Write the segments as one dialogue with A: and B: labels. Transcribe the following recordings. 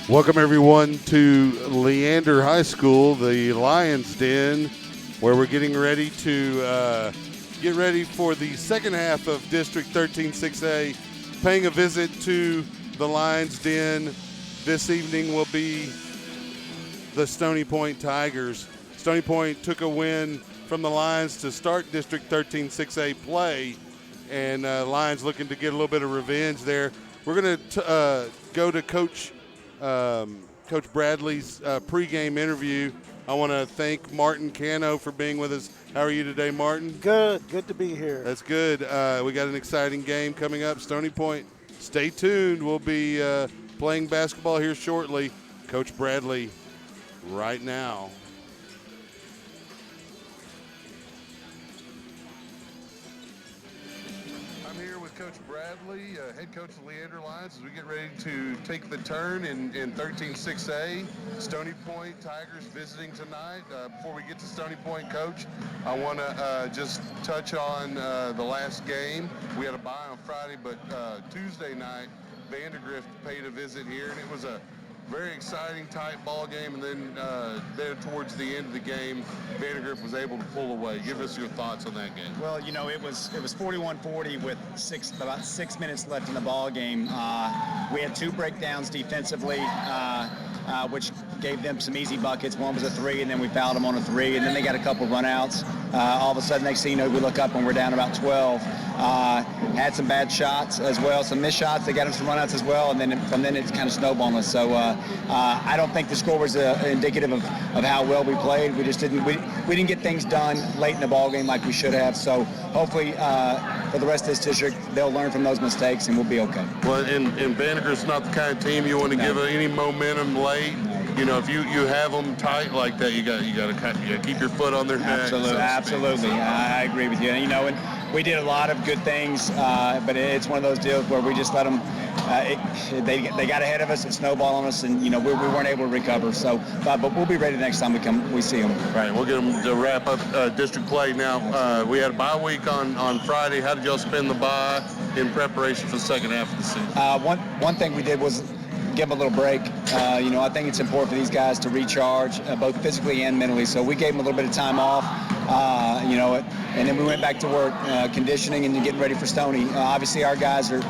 A: Welcome, everyone, to Leander High School, the Lions Den, where we're getting ready to get ready for the second half of District 13-6A. Paying a visit to the Lions Den this evening will be the Stony Point Tigers. Stony Point took a win from the Lions to start District 13-6A play, and Lions looking to get a little bit of revenge there. We're going to go to Coach Bradley's pregame interview. I want to thank Martin Cano for being with us. How are you today, Martin?
B: Good to be here.
A: That's good. We got an exciting game coming up. Stony Point, stay tuned. We'll be playing basketball here shortly. Coach Bradley right now.
C: Coach Bradley, head coach of Leander Lions, as we get ready to take the turn in 13-6A. Stony Point Tigers visiting tonight. Before we get to Stony Point, Coach, I want to just touch on the last game. We had a bye on Friday, but Tuesday night, Vandergrift paid a visit here, and it was a very exciting, tight ball game, and then there towards the end of the game, Vandergrift was able to pull away. Give us your thoughts on that game.
D: Well, you know, it was 41-40 with about 6 minutes left in the ball game. We had two breakdowns defensively, which gave them some easy buckets. One was a three, and then we fouled them on a three, and then they got a couple runouts. All of a sudden, next thing you know, we look up and we're down about 12. Had some bad shots as well, some missed shots. They got them some runouts as well, and then from then it's kind of snowballing us. So I don't think the score was indicative of how well we played. We just didn't didn't get things done late in the ball game like we should have. So hopefully for the rest of this district, they'll learn from those mistakes and we'll be okay.
C: Well, and Vandergrift's not the kind of team you want to give any momentum late. You know, if you have them tight like that, you got to keep your foot on their neck.
D: Absolutely. I agree with you. And, you know, and we did a lot of good things, but it's one of those deals where we just let them. They got ahead of us, it snowballed on us, and you know we weren't able to recover. So, but we'll be ready next time we see them.
C: Right, we'll get them to wrap up district play now. We had a bye week on Friday. How did y'all spend the bye in preparation for the second half of the season?
D: One thing we did was give them a little break. You know, I think it's important for these guys to recharge both physically and mentally. So we gave them a little bit of time off. You know, and then we went back to work, conditioning and getting ready for Stony. Obviously, our guys are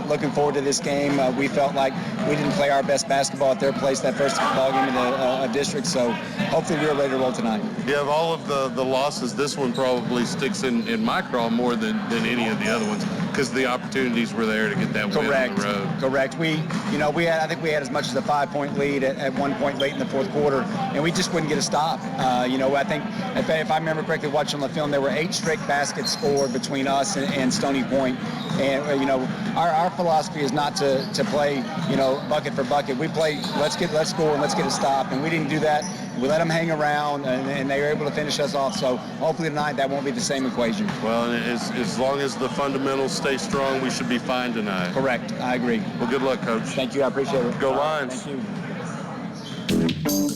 D: looking forward to this game. We felt like we didn't play our best basketball at their place that first ball game in the district, so hopefully we're ready to roll tonight.
C: You have all of the losses. This one probably sticks in my craw more than any of the other ones because the opportunities were there to get that win on the road.
D: Correct. I think we had as much as a 5-point lead at one point late in the fourth quarter, and we just wouldn't get a stop. You know, I think if I remember correctly, watching the film, there were 8 straight baskets scored between us and Stony Point. And you know, our philosophy is not to play, you know, bucket for bucket. We play let's score and let's get a stop, and we didn't do that. We let them hang around, and they were able to finish us off. So hopefully tonight that won't be the same equation.
C: Well, as long as the fundamentals stay strong, we should be fine tonight.
D: Correct. I agree.
C: Well, good luck, Coach.
D: Thank you. I appreciate it.
C: Go Lions.
D: Thank you.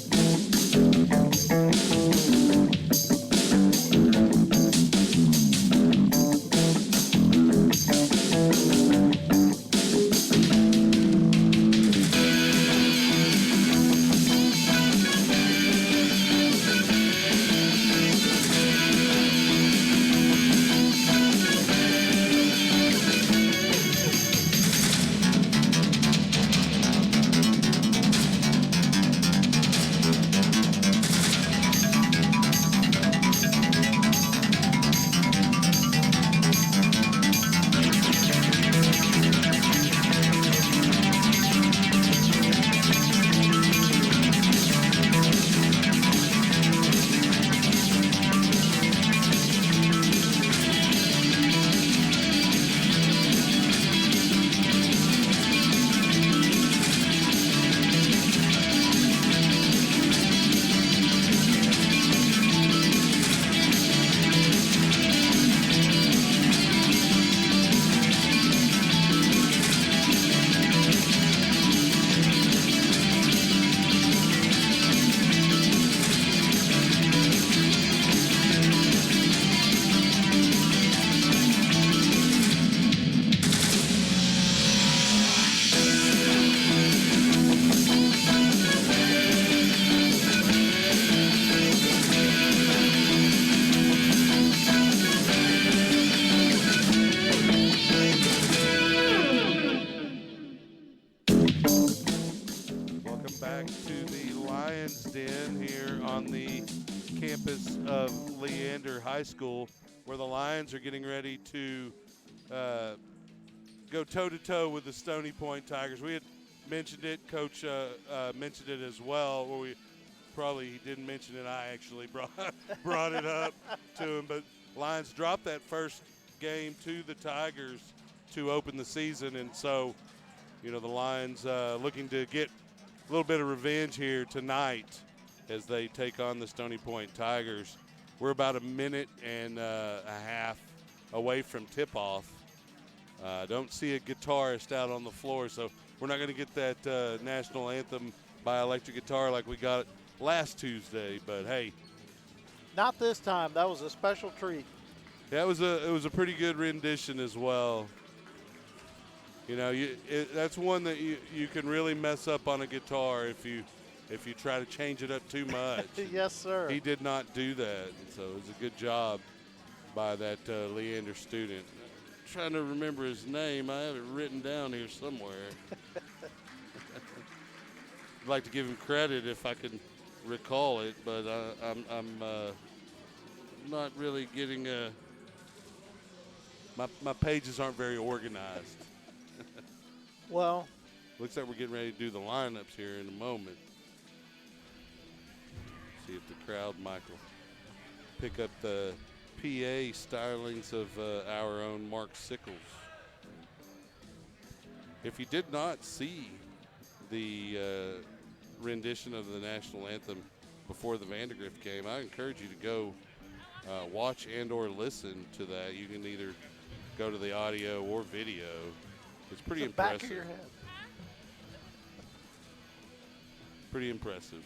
A: on the campus of Leander High School, where the Lions are getting ready to go toe-to-toe with the Stony Point Tigers. We had mentioned it. Coach mentioned it as well, where he didn't mention it. I actually brought it up to him. But Lions dropped that first game to the Tigers to open the season, and so, the Lions looking to get a little bit of revenge here tonight as they take on the Stony Point Tigers. We're about a minute and a half away from tip-off. Don't see a guitarist out on the floor, so we're not going to get that national anthem by electric guitar like we got last Tuesday. But hey,
B: not this time. That was a special treat.
A: Yeah, it was a pretty good rendition as well. That's one that you can really mess up on a guitar if you try to change it up too much.
B: Yes, sir.
A: He did not do that, so it was a good job by that Leander student. I'm trying to remember his name. I have it written down here somewhere. I'd like to give him credit if I can recall it, but I'm not really getting my pages aren't very organized.
B: Well,
A: looks like we're getting ready to do the lineups here in a moment. See if the crowd, Michael, pick up the PA stylings of our own Mark Sickles. If you did not see the rendition of the national anthem before the Vandergrift game, I encourage you to go watch and or listen to that. You can either go to the audio or video. It's pretty impressive.
B: Back of your head.
A: Pretty impressive.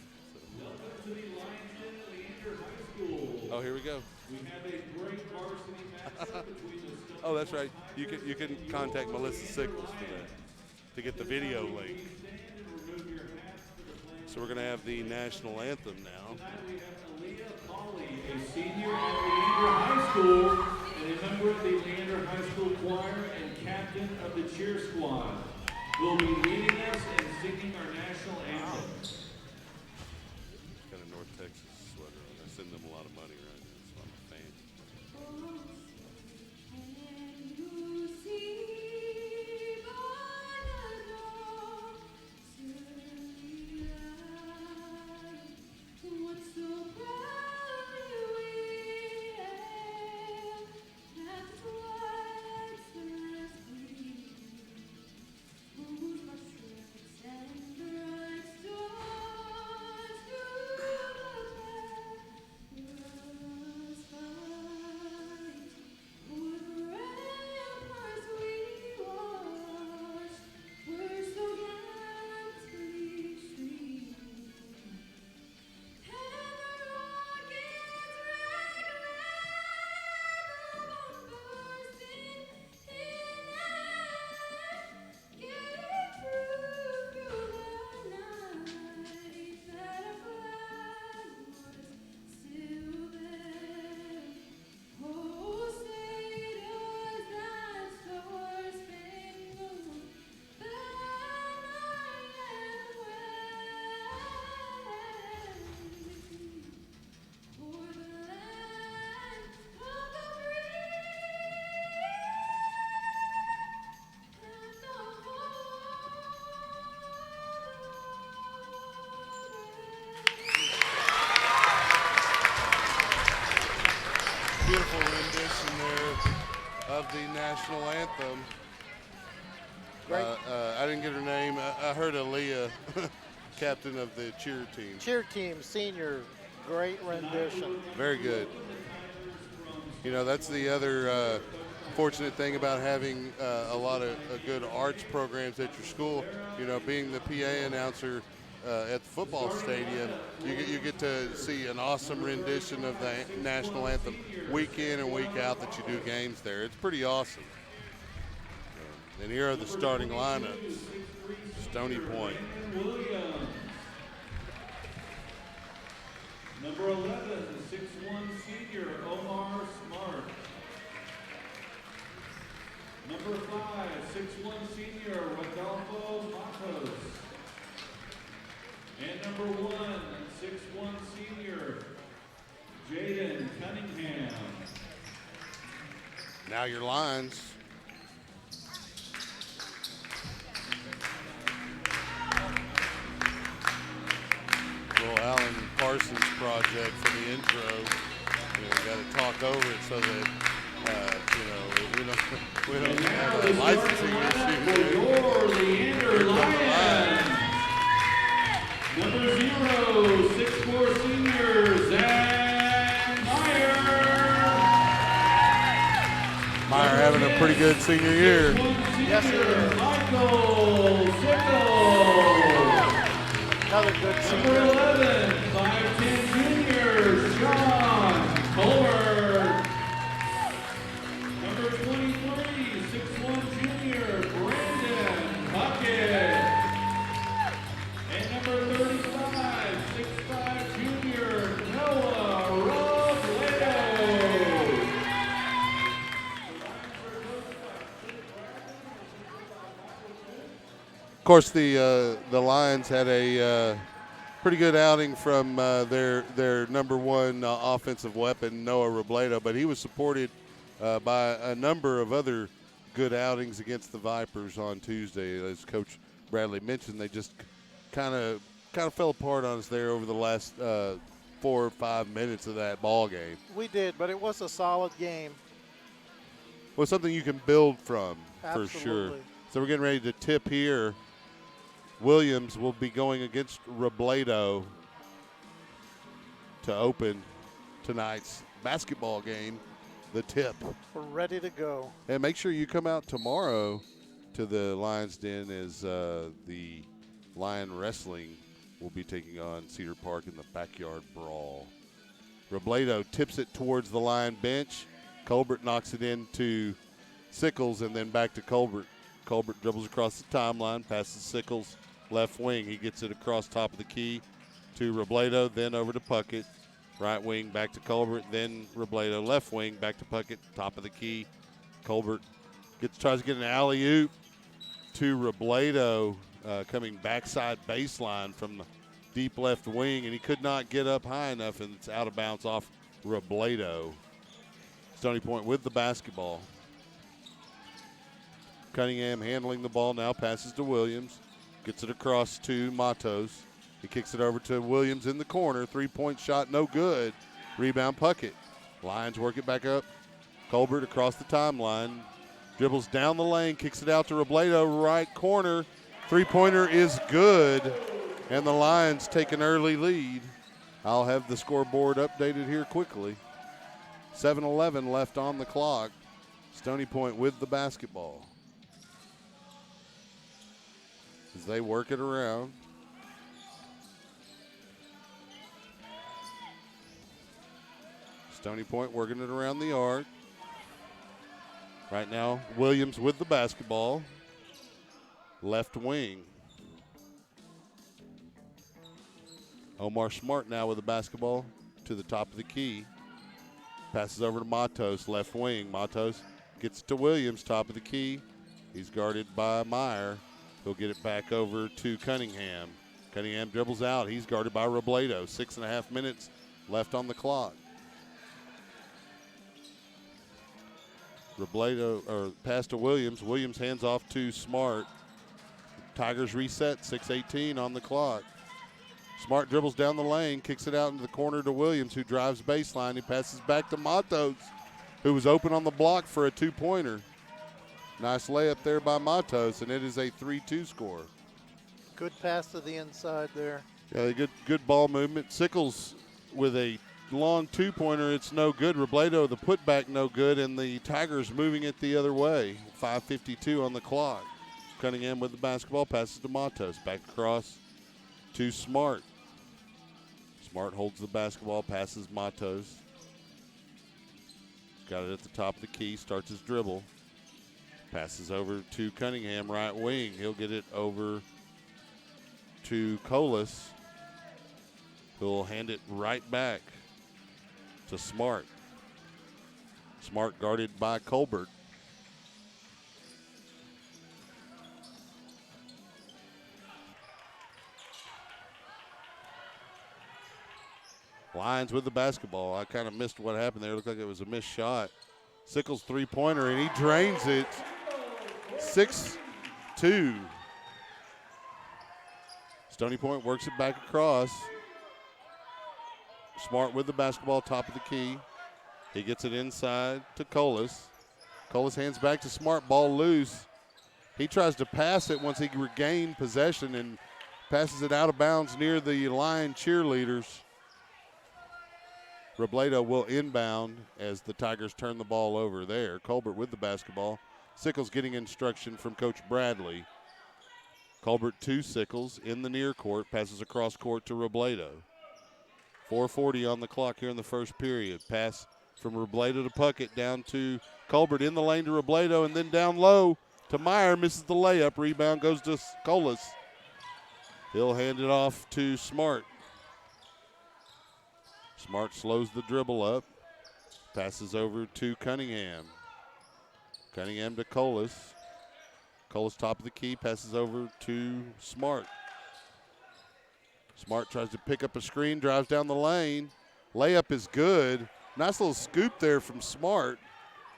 E: Welcome to the Leander High School.
A: Oh, here we go.
E: We have a great varsity matchup between the Stony
A: Oh, that's right. You
E: Tigers
A: can
E: and
A: contact
E: your
A: Melissa Sickles for that, to get the video link.
E: stand and remove your hats for the playing.
A: So we're going to have the national anthem now.
E: Tonight we have Aaliyah Polly, a senior at Leander High School and a member of the Leander High School choir and captain of the cheer squad. Will be leading us and singing our national anthem.
A: Got a North Texas sweater on. I send them a lot of money right now, so I'm a fan. Beautiful rendition there of the national anthem.
B: Great.
A: I didn't get her name. I heard Aaliyah, captain of the cheer team.
B: Cheer team, senior, great rendition.
A: Very good. That's the other fortunate thing about having a lot of good arts programs at your school. Being the PA announcer at the football stadium, you get to see an awesome rendition of the national anthem week in and week out that you do games there. It's pretty awesome. And here are the starting lineups. Stony Point.
E: Number 11, 6'1" senior Omar Smart. Number 5, 6'1" senior Rodolfo Matos. And number 1, 6'1" senior, Jaden Cunningham.
A: Now your Lions. Little Alan Parsons project for the intro. We got to talk over it so that we don't have a licensing issue.
E: For your Leander Lions. Number 0, 6'4" senior, Zach Meyer.
A: Meyer having a pretty good senior year.
B: Yes, he is.
E: Michael Sickles.
B: Another good
E: Number
B: senior.
E: 11, 5'10" junior, Sean Colbert. Number 23, 6'1" junior, Brandon Puckett. And number 35, 6'5" junior, Noah Robledo.
A: Of course, the Lions had a pretty good outing from their number one offensive weapon, Noah Robledo, but he was supported by a number of other good outings against the Vipers on Tuesday. As Coach Bradley mentioned, they just kind of fell apart on us there over the last 4 or 5 minutes of that ball game.
B: We did, but it was a solid game.
A: Well, something you can build from for sure.
B: Absolutely.
A: So we're getting ready to tip here. Williams will be going against Robledo to open tonight's basketball game, the tip.
B: We're ready to go.
A: And make sure you come out tomorrow to the Lions Den as the Lion Wrestling will be taking on Cedar Park in the backyard brawl. Robledo tips it towards the Lion bench. Colbert knocks it into Sickles and then back to Colbert. Colbert dribbles across the timeline, passes Sickles left wing. He gets it across top of the key to Robledo, then over to Puckett. Right wing back to Colbert, then Robledo left wing back to Puckett, top of the key. Colbert tries to get an alley-oop to Robledo, coming backside baseline from the deep left wing, and he could not get up high enough, and it's out of bounds off Robledo. Stony Point with the basketball. Cunningham handling the ball now, passes to Williams. Gets it across to Matos. He kicks it over to Williams in the corner. Three-point shot, no good. Rebound, Puckett. Lions work it back up. Colbert across the timeline. Dribbles down the lane, kicks it out to Robledo, right corner. Three-pointer is good, and the Lions take an early lead. I'll have the scoreboard updated here quickly. 7:11 left on the clock. Stony Point with the basketball. As they work it around. Stony Point working it around the arc. Right now, Williams with the basketball. Left wing. Omar Smart now with the basketball to the top of the key. Passes over to Matos, left wing. Matos gets to Williams, top of the key. He's guarded by Meyer. He'll get it back over to Cunningham. Cunningham dribbles out. He's guarded by Robledo. 6.5 minutes left on the clock. Robledo, or pass to Williams. Williams hands off to Smart. Tigers reset, 6:18 on the clock. Smart dribbles down the lane, kicks it out into the corner to Williams, who drives baseline. He passes back to Matos, who was open on the block for a two-pointer. Nice layup there by Matos, and it is a 3-2 score.
B: Good pass to the inside there.
A: Yeah, good ball movement. Sickles with a long two-pointer, it's no good. Robledo, the putback, no good, and the Tigers moving it the other way. 5:52 on the clock. Cunningham with the basketball, passes to Matos. Back across to Smart. Smart holds the basketball, passes Matos. Got it at the top of the key, starts his dribble. Passes over to Cunningham, right wing. He'll get it over to Colas, who'll hand it right back to Smart. Smart guarded by Colbert. Lions with the basketball. I kind of missed what happened there. It looked like it was a missed shot. Sickles three-pointer, and he drains it. 6-2. Stony Point works it back across. Smart with the basketball, top of the key. He gets it inside to Colas. Colas hands back to Smart, ball loose. He tries to pass it once he regained possession and passes it out of bounds near the Lion cheerleaders. Robledo will inbound as the Tigers turn the ball over there. Colbert with the basketball. Sickles getting instruction from Coach Bradley. Colbert to Sickles in the near court, passes across court to Robledo. 4:40 on the clock here in the first period. Pass from Robledo to Puckett down to Colbert in the lane to Robledo, and then down low to Meyer, misses the layup. Rebound goes to Colas. He'll hand it off to Smart. Smart slows the dribble up, passes over to Cunningham. Cunningham to Colas. Colas top of the key, passes over to Smart. Smart tries to pick up a screen, drives down the lane. Layup is good. Nice little scoop there from Smart.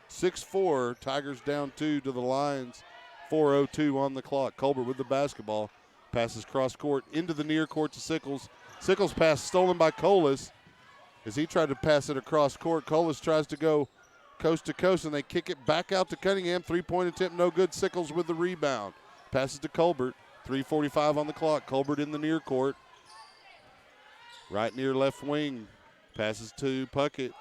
A: 6-4, Tigers down 2 to the Lions. 4:02 on the clock. Colbert with the basketball. Passes cross court into the near court to Sickles. Sickles pass stolen by Colas. As he tried to pass it across court, Colas tries to go coast to coast, and they kick it back out to Cunningham. Three-point attempt, no good. Sickles with the rebound. Passes to Colbert. 3:45 on the clock. Colbert in the near court. Right near left wing. Passes to Puckett.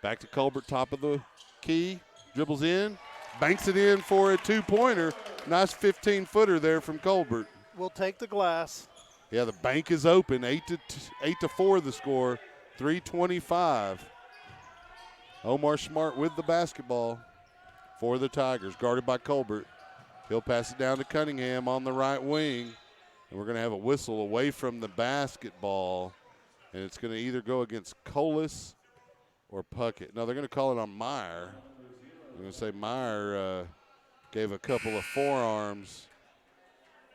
A: Back to Colbert, top of the key. Dribbles in. Banks it in for a two-pointer. Nice 15-footer there from Colbert.
B: We'll take the glass.
A: Yeah, the bank is open. 8-4 the score. 3:25. Omar Smart with the basketball for the Tigers, guarded by Colbert. He'll pass it down to Cunningham on the right wing. And we're going to have a whistle away from the basketball. And it's going to either go against Colas or Puckett. No, they're going to call it on Meyer. I'm going to say Meyer gave a couple of forearms.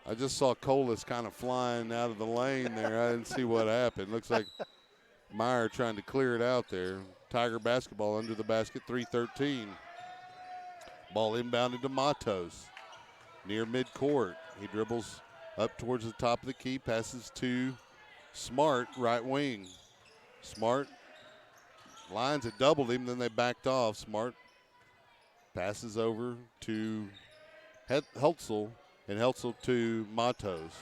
A: I just saw Colas kind of flying out of the lane there. I didn't see what happened. Looks like Meyer trying to clear it out there. Tiger basketball under the basket, 3:13. Ball inbounded to Matos near midcourt. He dribbles up towards the top of the key, passes to Smart, right wing. Smart, Lions had doubled him, then they backed off. Smart passes over to Heltzel, and Heltzel to Matos.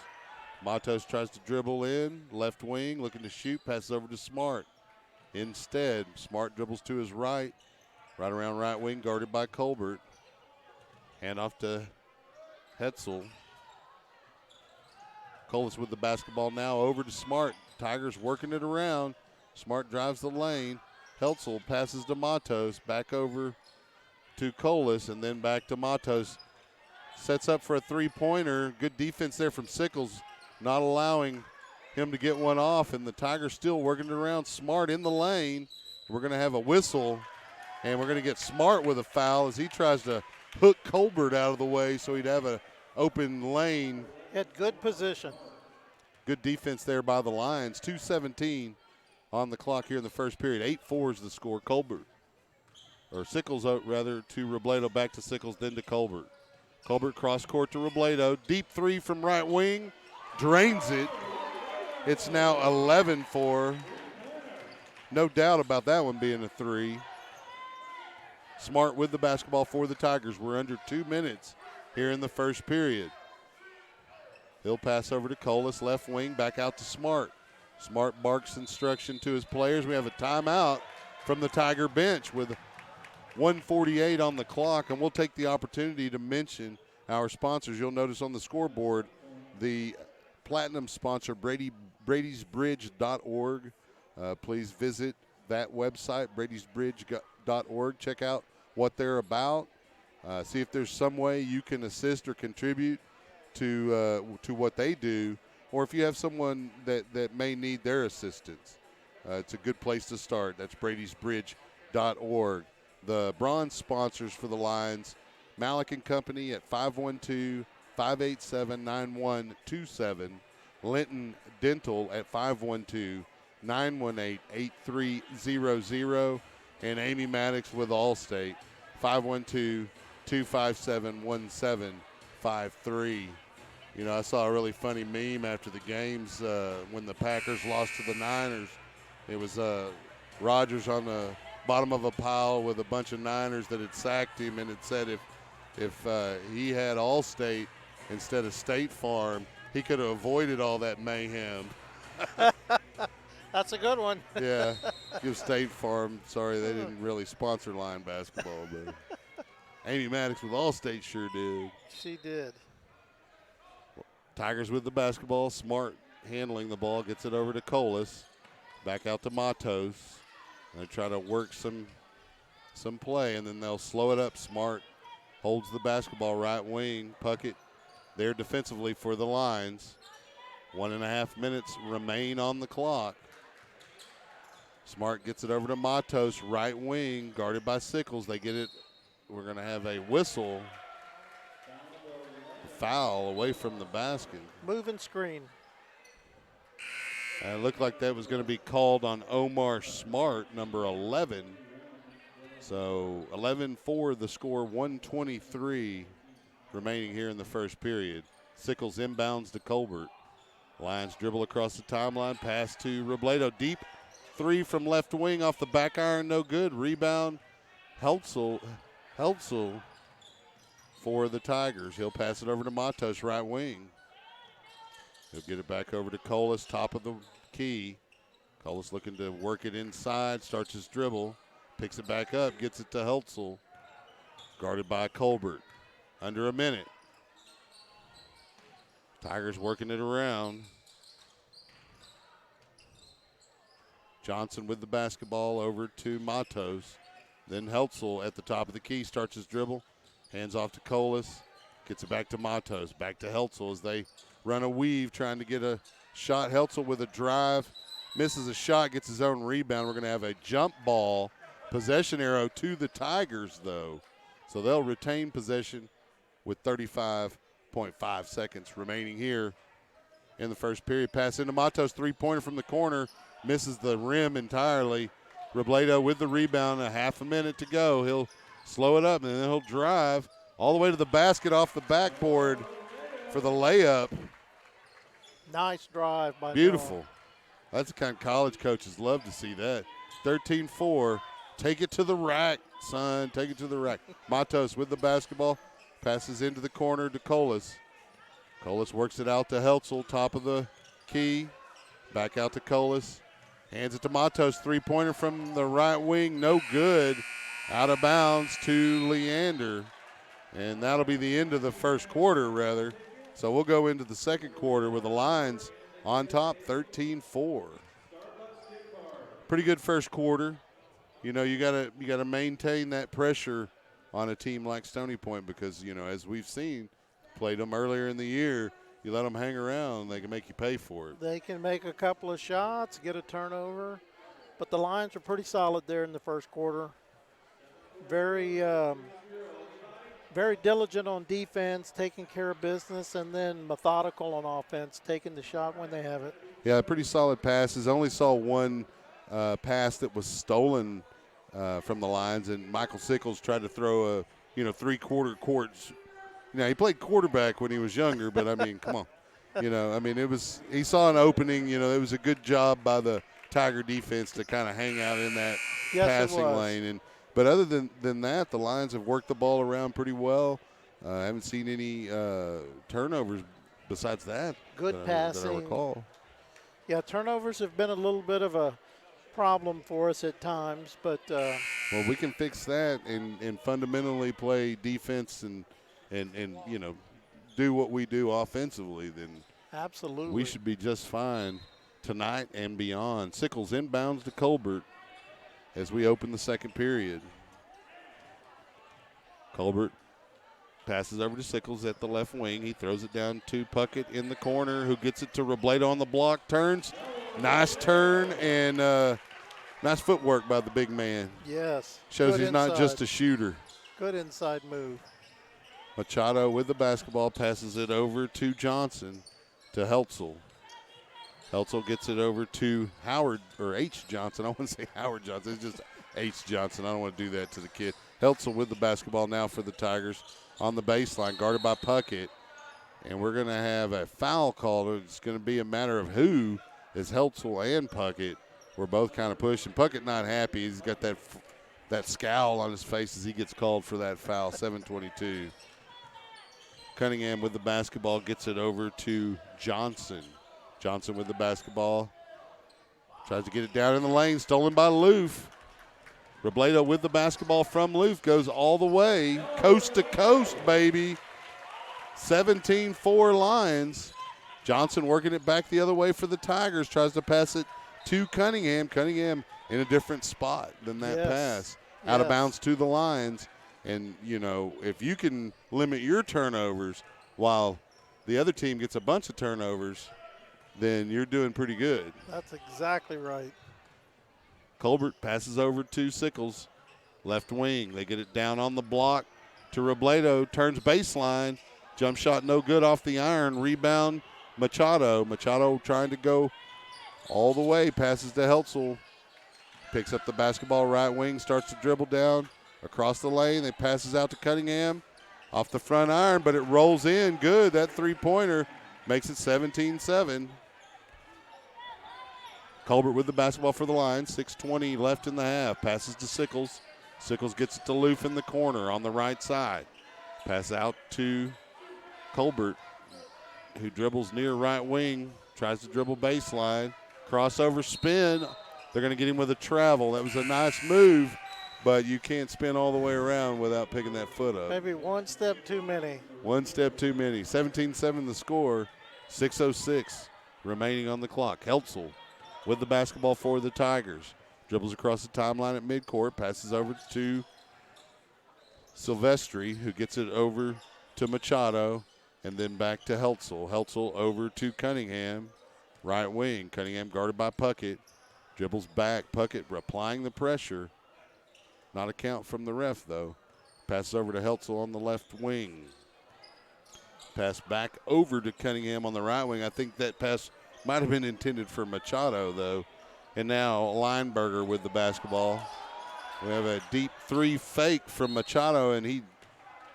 A: Matos tries to dribble in, left wing, looking to shoot, passes over to Smart. Instead, Smart dribbles to his right around right wing, guarded by Colbert. Hand off to Hetzel. Colas with the basketball now over to Smart. Tigers working it around. Smart drives the lane. Heltzel passes to Matos, back over to Colas, and then back to Matos. Sets up for a three-pointer. Good defense there from Sickles, not allowing him to get one off, and the Tigers still working it around. Smart in the lane. We're going to have a whistle, and we're going to get Smart with a foul as he tries to hook Colbert out of the way so he'd have an open lane.
B: Had good position.
A: Good defense there by the Lions. 2:17 on the clock here in the first period. 8-4 is the score. Sickles rather to Robledo, back to Sickles, then to Colbert. Colbert cross court to Robledo. Deep three from right wing. Drains it. It's now 11-4. No doubt about that one being a three. Smart with the basketball for the Tigers. We're under 2 minutes here in the first period. He'll pass over to Colas, left wing, back out to Smart. Smart barks instruction to his players. We have a timeout from the Tiger bench with 1:48 on the clock, and we'll take the opportunity to mention our sponsors. You'll notice on the scoreboard the platinum sponsor, Brady'sBridge.org. Please visit that website, Brady'sBridge.org. Check out what they're about. See if there's some way you can assist or contribute to what they do, or if you have someone that may need their assistance. It's a good place to start. That's Brady'sBridge.org. The bronze sponsors for the Lions, Malik & Company at 512-587-9127. Linton Dental at 918-8300. And Amy Maddox with Allstate, 512-257-1753. You know, I saw a really funny meme after the games when the Packers lost to the Niners. It was Rodgers on the bottom of a pile with a bunch of Niners that had sacked him, and it said if he had Allstate instead of State Farm, he could have avoided all that mayhem.
B: That's a good one.
A: Yeah, give State Farm. Sorry, they didn't really sponsor Lion basketball, but Amy Maddox with Allstate sure did.
B: She did.
A: Tigers with the basketball. Smart handling the ball. Gets it over to Colas. Back out to Matos. They try to work some play, and then they'll slow it up. Smart holds the basketball right wing. Puckett there defensively for the Lions. 1.5 minutes remain on the clock. Smart gets it over to Matos, right wing, guarded by Sickles. They get it. We're going to have a whistle. Foul away from the basket.
B: Moving screen.
A: And it looked like that was going to be called on Omar Smart, number 11. So 11-4 the score, 1:23 remaining here in the first period. Sickles inbounds to Colbert. Lions dribble across the timeline, pass to Robledo. Deep three from left wing off the back iron, no good. Rebound, Heltzel for the Tigers. He'll pass it over to Matos, right wing. He'll get it back over to Colas, top of the key. Colas looking to work it inside, starts his dribble, picks it back up, gets it to Heltzel. Guarded by Colbert. Under a minute. Tigers working it around. Johnson with the basketball over to Matos. Then Heltzel at the top of the key starts his dribble. Hands off to Colas. Gets it back to Matos. Back to Heltzel as they run a weave trying to get a shot. Heltzel with a drive. Misses a shot, gets his own rebound. We're going to have a jump ball possession arrow to the Tigers, though. So they'll retain possession with 35.5 seconds remaining here in the first period. Pass into Matos, three-pointer from the corner. Misses the rim entirely. Robledo with the rebound, a half a minute to go. He'll slow it up, and then he'll drive all the way to the basket off the backboard for the layup.
B: Nice drive by
A: Beautiful.
B: Noah.
A: That's the kind of college coaches love to see that. 13-4. Take it to the rack, son. Take it to the rack. Matos with the basketball. Passes into the corner to Colas. Colas works it out to Heltzel, top of the key. Back out to Colas. Hands it to Matos. Three-pointer from the right wing. No good. Out of bounds to Leander. And that'll be the end of the first quarter, rather. So we'll go into the second quarter with the Lions on top, 13-4. Pretty good first quarter. You know, you gotta maintain that pressure on a team like Stony Point because, you know, as we've seen, played them earlier in the year, you let them hang around, they can make you pay for it.
B: They can make a couple of shots, get a turnover, but the Lions are pretty solid there in the first quarter. Very diligent on defense, taking care of business, and then methodical on offense, taking the shot when they have it.
A: Yeah, pretty solid passes. Only saw one pass that was stolen from the Lions, and Michael Sickles tried to throw a, three-quarter courts. He played quarterback when he was younger, but, I mean, come on. He saw an opening. It was a good job by the Tiger defense to kind of hang out in that passing lane. But other than that, the Lions have worked the ball around pretty well. I haven't seen any turnovers besides that.
B: Good passing.
A: That I recall.
B: Yeah, turnovers have been a little bit of a problem for us at times, but
A: well, we can fix that and fundamentally play defense and do what we do offensively. Then
B: absolutely
A: we should be just fine tonight and beyond. Sickles inbounds to Colbert as we open the second period. Colbert passes over to Sickles at the left wing. He throws it down to Puckett in the corner, who gets it to Robledo on the block. Turns. Nice turn and nice footwork by the big man.
B: Yes.
A: Shows he's not just a shooter.
B: Good inside move.
A: Machado with the basketball passes it over to Johnson to Heltzel. Heltzel gets it over to Howard, or H. Johnson. I want to say Howard Johnson. It's just H. Johnson. I don't want to do that to the kid. Heltzel with the basketball now for the Tigers on the baseline, guarded by Puckett. And we're going to have a foul called. It's going to be a matter of who is Heltzel and Puckett. We're both kind of pushing. Puckett not happy. He's got that scowl on his face as he gets called for that foul, 7:22. Cunningham with the basketball gets it over to Johnson. Johnson with the basketball. Tries to get it down in the lane, stolen by Loof. Robledo with the basketball from Loof, goes all the way, coast to coast, baby. 17-4 Lions. Johnson working it back the other way for the Tigers, tries to pass it to Cunningham. Cunningham in a different spot than that pass. Out of bounds to the Lions. And, you know, if you can limit your turnovers while the other team gets a bunch of turnovers, then you're doing pretty good.
B: That's exactly right.
A: Colbert passes over to Sickles, left wing. They get it down on the block to Robledo, turns baseline. Jump shot no good off the iron. Rebound, Machado. Machado trying to go all the way, passes to Heltzel. Picks up the basketball right wing, starts to dribble down across the lane. It passes out to Cunningham off the front iron, but it rolls in good. That three-pointer makes it 17-7. Colbert with the basketball for the Lions. 6:20 left in the half. Passes to Sickles. Sickles gets it to Loof in the corner on the right side. Pass out to Colbert, who dribbles near right wing. Tries to dribble baseline. Crossover spin. They're going to get him with a travel. That was a nice move, but you can't spin all the way around without picking that foot up.
B: Maybe one step too many.
A: One step too many. 17-7 the score. 6:06 remaining on the clock. Heltzel with the basketball for the Tigers. Dribbles across the timeline at midcourt. Passes over to Silvestri, who gets it over to Machado, and then back to Heltzel. Heltzel over to Cunningham, right wing. Cunningham guarded by Puckett. Dribbles back. Puckett applying the pressure. Not a count from the ref, though. Passes over to Heltzel on the left wing. Pass back over to Cunningham on the right wing. I think that pass might have been intended for Machado, though. And now Lineberger with the basketball. We have a deep three fake from Machado, and he,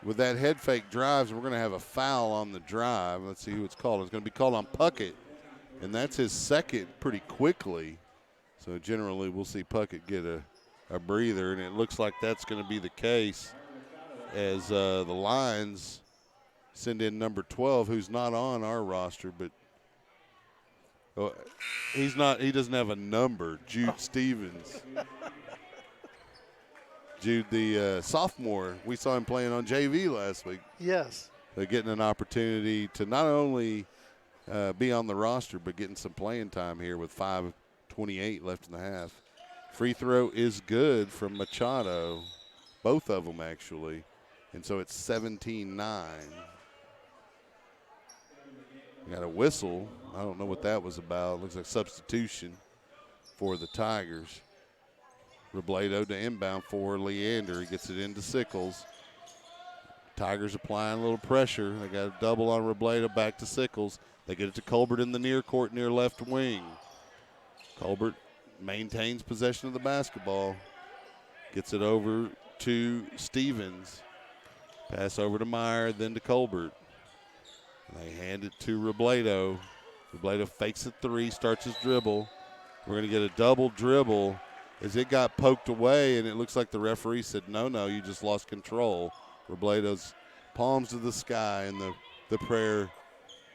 A: with that head fake, drives. We're going to have a foul on the drive. Let's see who it's called. It's going to be called on Puckett, and that's his second pretty quickly. So generally we'll see Puckett get a breather, and it looks like that's going to be the case as the Lions send in number 12, who's not on our roster, but he doesn't have a number, Jude Stevens. Jude, the sophomore, we saw him playing on JV last week.
B: Yes.
A: They're getting an opportunity to not only be on the roster, but getting some playing time here with 5:28 left in the half. Free throw is good from Machado, both of them actually, and so it's 17-9. We got a whistle. I don't know what that was about. Looks like substitution for the Tigers. Robledo to inbound for Leander. He gets it into Sickles. Tigers applying a little pressure. They got a double on Robledo, back to Sickles. They get it to Colbert in the near court, near left wing. Colbert maintains possession of the basketball. Gets it over to Stevens. Pass over to Meyer, then to Colbert. They hand it to Robledo. Robledo fakes a three, starts his dribble. We're going to get a double dribble as it got poked away, and it looks like the referee said, no, you just lost control. Robledo's palms to the sky in the prayer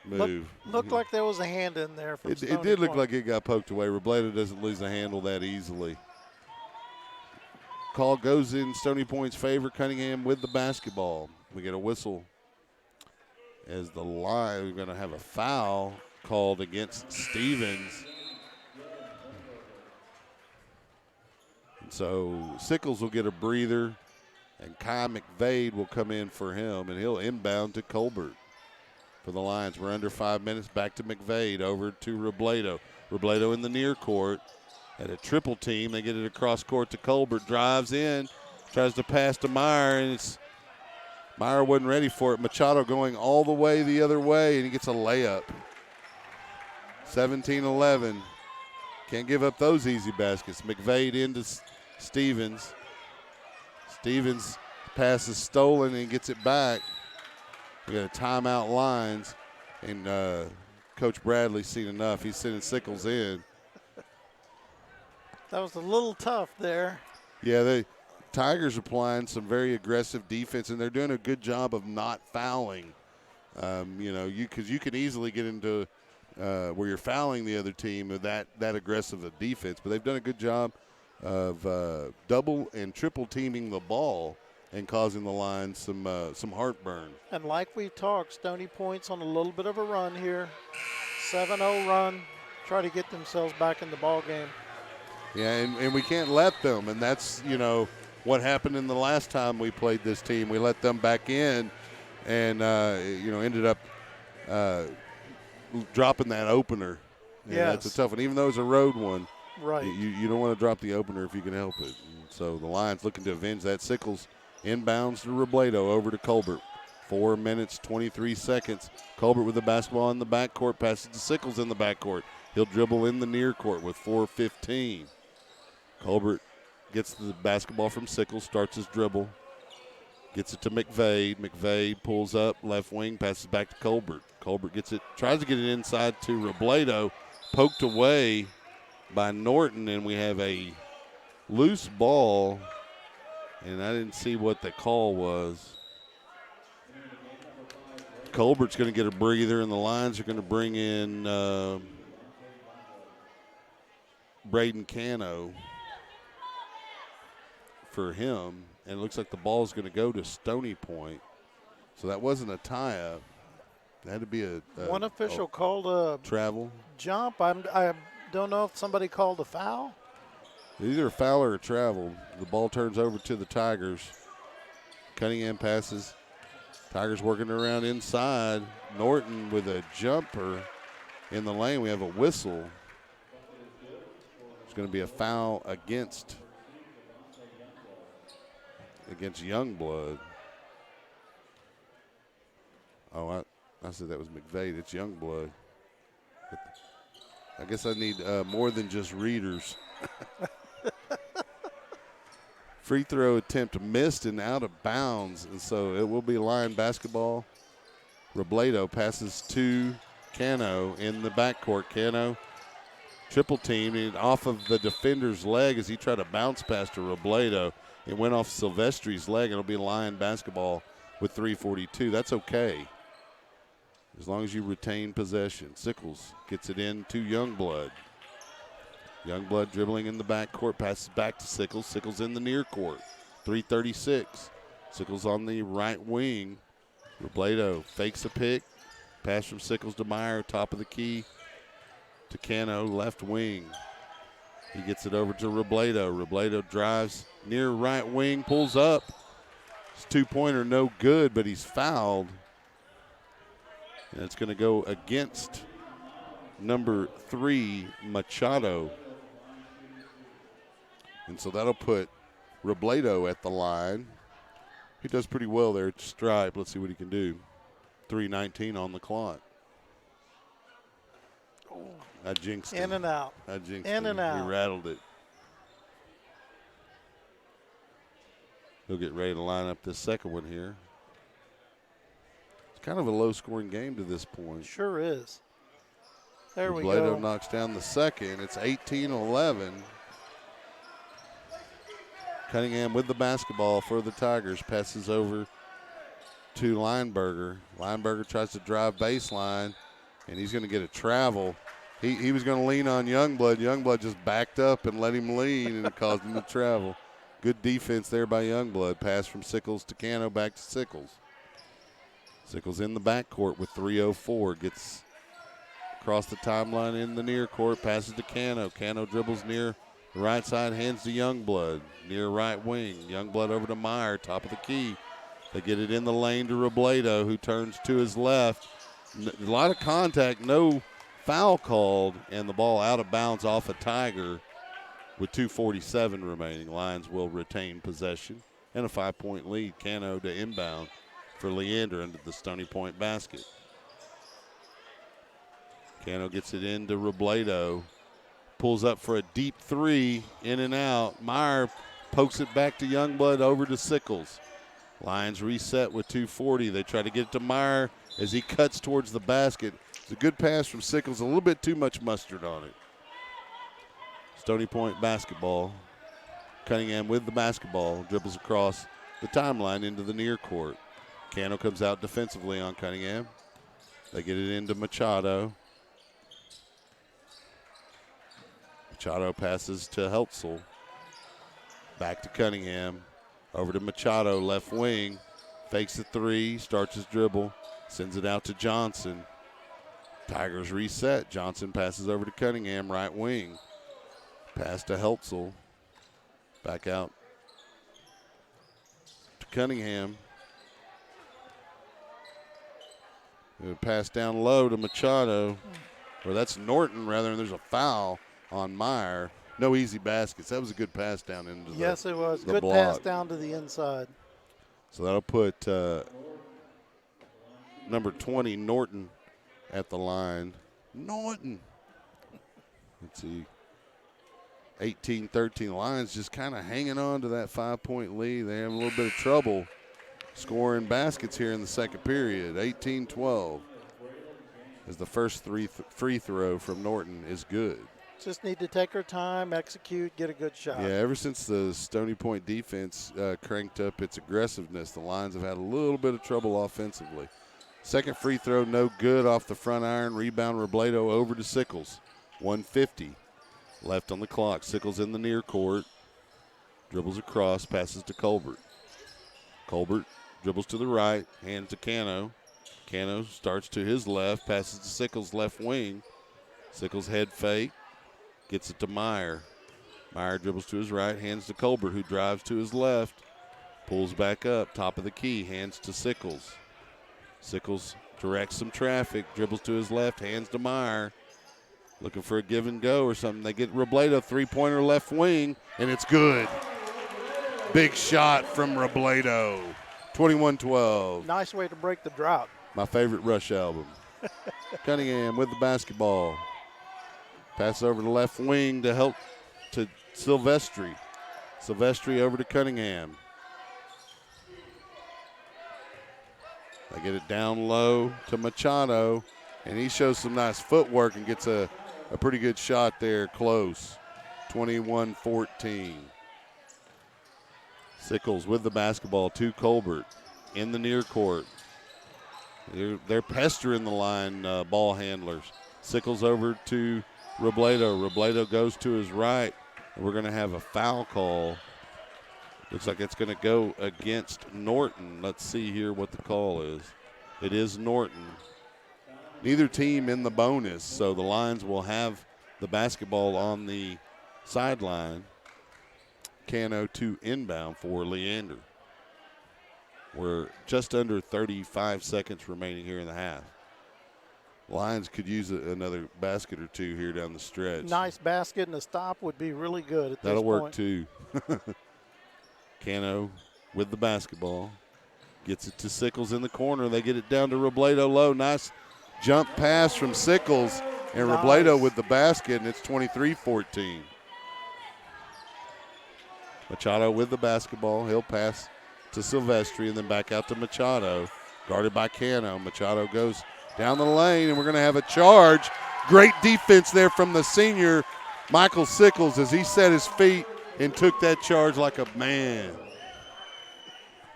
A: move.
B: Looked like there was a hand in there. From
A: It did look like it got poked away. Robledo doesn't lose the handle that easily. Call goes in Stony Point's favor. Cunningham with the basketball. We get a whistle as the line. We're going to have a foul called against Stevens. And so Sickles will get a breather, and Kai McVade will come in for him, and he'll inbound to Colbert for the Lions. We're under 5 minutes. Back to McVade, over to Robledo. Robledo in the near court at a triple team. They get it across court to Colbert. Drives in, tries to pass to Meyer, and Meyer wasn't ready for it. Machado going all the way the other way, and he gets a layup. 17-11. Can't give up those easy baskets. McVade into Stevens. Stevens pass is stolen and gets it back. We got a timeout lines, and Coach Bradley's seen enough. He's sending Sickles in.
B: That was a little tough there.
A: Yeah, the Tigers are playing some very aggressive defense, and they're doing a good job of not fouling. Because you can easily get into where you're fouling the other team with that aggressive of defense. But they've done a good job of double and triple teaming the ball and causing the line some heartburn.
B: And like we talked, Stony Point's on a little bit of a run here. 7-0 run. Try to get themselves back in the ball game.
A: Yeah, and we can't let them. And that's, what happened in the last time we played this team. We let them back in and, ended up dropping that opener.
B: Yeah,
A: that's a tough one. Even though it's a road one,
B: right?
A: You don't want to drop the opener if you can help it. And so the Lions looking to avenge that. Sickles inbounds to Robledo, over to Colbert. 4 minutes, 23 seconds. Colbert with the basketball in the backcourt, passes to Sickles in the backcourt. He'll dribble in the near court with 4:15. Colbert gets the basketball from Sickles, starts his dribble, gets it to McVade. McVade pulls up, left wing, passes back to Colbert. Colbert gets it, tries to get it inside to Robledo, poked away by Norton, and we have a loose ball, and I didn't see what the call was. Colbert's going to get a breather, and the Lions are going to bring in Braden Cano for him, and it looks like the ball is going to go to Stony Point. So that wasn't a tie-up. It had to be a
B: one official called a
A: travel
B: jump. I don't know if somebody called a foul.
A: Either a foul or a travel. The ball turns over to the Tigers. Cunningham passes. Tigers working around inside. Norton with a jumper in the lane. We have a whistle. It's going to be a foul against Youngblood. Oh, I said that was McVade. It's Youngblood. I guess I need more than just readers. Free throw attempt missed and out of bounds, and so it will be Lion basketball. Robledo passes to Cano in the backcourt. Cano triple teamed and off of the defender's leg as he tried to bounce past to Robledo. It went off Silvestri's leg, and it'll be Lion basketball with 3:42. That's okay, as long as you retain possession. Sickles gets it in to Youngblood. Youngblood dribbling in the backcourt, passes back to Sickles. Sickles in the near court. 3:36. Sickles on the right wing. Robledo fakes a pick. Pass from Sickles to Meyer, top of the key to Cano, left wing. He gets it over to Robledo. Robledo drives near right wing, pulls up. His two-pointer no good, but he's fouled. And it's going to go against number 3, Machado. And so that'll put Robledo at the line. He does pretty well there at stripe. Let's see what he can do. 3:19 on the clock. I jinxed him.
B: In and out.
A: I jinxed
B: In
A: him.
B: and out.
A: He rattled it. He'll get ready to line up this second one here. It's kind of a low-scoring game to this point.
B: Sure is. There we
A: Robledo
B: go.
A: knocks down the second. It's 18-11. Cunningham with the basketball for the Tigers. Passes over to Lineberger. Lineberger tries to drive baseline, and he's going to get a travel. He was going to lean on Youngblood. Youngblood just backed up and let him lean, and it caused him to travel. Good defense there by Youngblood. Pass from Sickles to Cano, back to Sickles. Sickles in the backcourt with 3:04. Gets across the timeline in the near court. Passes to Cano. Cano dribbles near the right side, hands to Youngblood. Near right wing. Youngblood over to Meyer, top of the key. They get it in the lane to Robledo, who turns to his left. A lot of contact, no foul called, and the ball out of bounds off a Tiger with 2:47 remaining. Lions will retain possession and a 5-point lead. Cano to inbound for Leander into the Stony Point basket. Cano gets it into Robledo. Pulls up for a deep three, in and out. Meyer pokes it back to Youngblood, over to Sickles. Lions reset with 2:40. They try to get it to Meyer as he cuts towards the basket. It's a good pass from Sickles, a little bit too much mustard on it. Stony Point basketball. Cunningham with the basketball, dribbles across the timeline into the near court. Cano comes out defensively on Cunningham. They get it into Machado. Machado passes to Heltzel. Back to Cunningham. Over to Machado, left wing. Fakes the three, starts his dribble, sends it out to Johnson. Tigers reset. Johnson passes over to Cunningham, right wing. Pass to Heltzel. Back out to Cunningham. Pass down low to Machado. Or that's Norton, rather, and there's a foul on Meyer. No easy baskets. That was a good pass down into
B: Yes, it was.
A: the
B: Good
A: block.
B: pass down to the inside.
A: So that'll put number 20, Norton, at the line. Norton. Let's see. 18-13. Lions just kind of hanging on to that 5-point lead. They have a little bit of trouble scoring baskets here in the second period. 18-12. As the first free throw from Norton is good.
B: Just need to take our time, execute, get a good shot.
A: Yeah, ever since the Stony Point defense cranked up its aggressiveness, the Lions have had a little bit of trouble offensively. Second free throw, no good off the front iron. Rebound, Robledo over to Sickles. 1:50 left on the clock. Sickles in the near court. Dribbles across, passes to Colbert. Colbert dribbles to the right, hands to Cano. Cano starts to his left, passes to Sickles, left wing. Sickles head fake, gets it to Meyer. Meyer dribbles to his right, hands to Colbert, who drives to his left, pulls back up, top of the key, hands to Sickles. Sickles directs some traffic, dribbles to his left, hands to Meyer. Looking for a give and go or something. They get Robledo, three-pointer left wing, and it's good. Big shot from Robledo. 21-12.
B: Nice way to break the drought.
A: My favorite Rush album. Cunningham with the basketball. Pass over to left wing to help to Silvestri. Silvestri over to Cunningham. They get it down low to Machado, and he shows some nice footwork and gets a pretty good shot there close. 21-14. Sickles with the basketball to Colbert in the near court. They're pestering the line ball handlers. Sickles over to Robledo. Robledo goes to his right, and we're going to have a foul call. Looks like it's going to go against Norton. Let's see here what the call is. It is Norton. Neither team in the bonus, so the Lions will have the basketball on the sideline. Cano to inbound for Leander. We're just under 35 seconds remaining here in the half. Lions could use another basket or two here down the stretch.
B: Nice basket and a stop would be really good at this point.
A: That'll work too. Cano with the basketball. Gets it to Sickles in the corner. They get it down to Robledo low. Nice jump pass from Sickles. And
B: Nice.
A: Robledo with the basket, and it's 23-14. Machado with the basketball. He'll pass to Silvestri and then back out to Machado. Guarded by Cano. Machado goes down the lane, and we're going to have a charge. Great defense there from the senior, Michael Sickles, as he set his feet and took that charge like a man.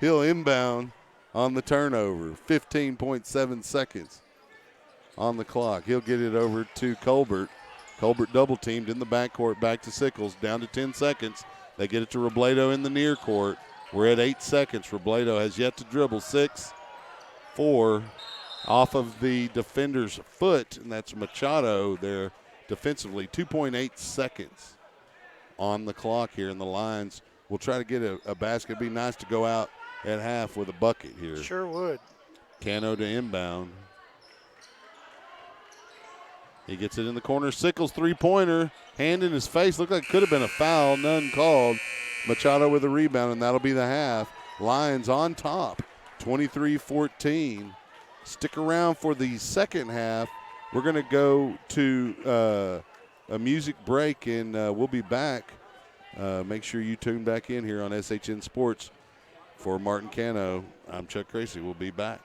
A: He'll inbound on the turnover. 15.7 seconds on the clock. He'll get it over to Colbert. Colbert double teamed in the backcourt, back to Sickles, down to 10 seconds. They get it to Robledo in the near court. We're at 8 seconds. Robledo has yet to dribble. 6-4 off of the defender's foot, and that's Machado there defensively. 2.8 seconds on the clock here, and the Lions will try to get a basket. It'd be nice to go out at half with a bucket here.
B: Sure would.
A: Cano to inbound. He gets it in the corner. Sickles three-pointer. Hand in his face. Looked like it could have been a foul. None called. Machado with a rebound, and that'll be the half. Lions on top. 23-14. Stick around for the second half We're going to go to a music break, and we'll be back. Make sure you tune back in here on SHN Sports. For Martin Cano, I'm Chuck Tracy. We'll be back.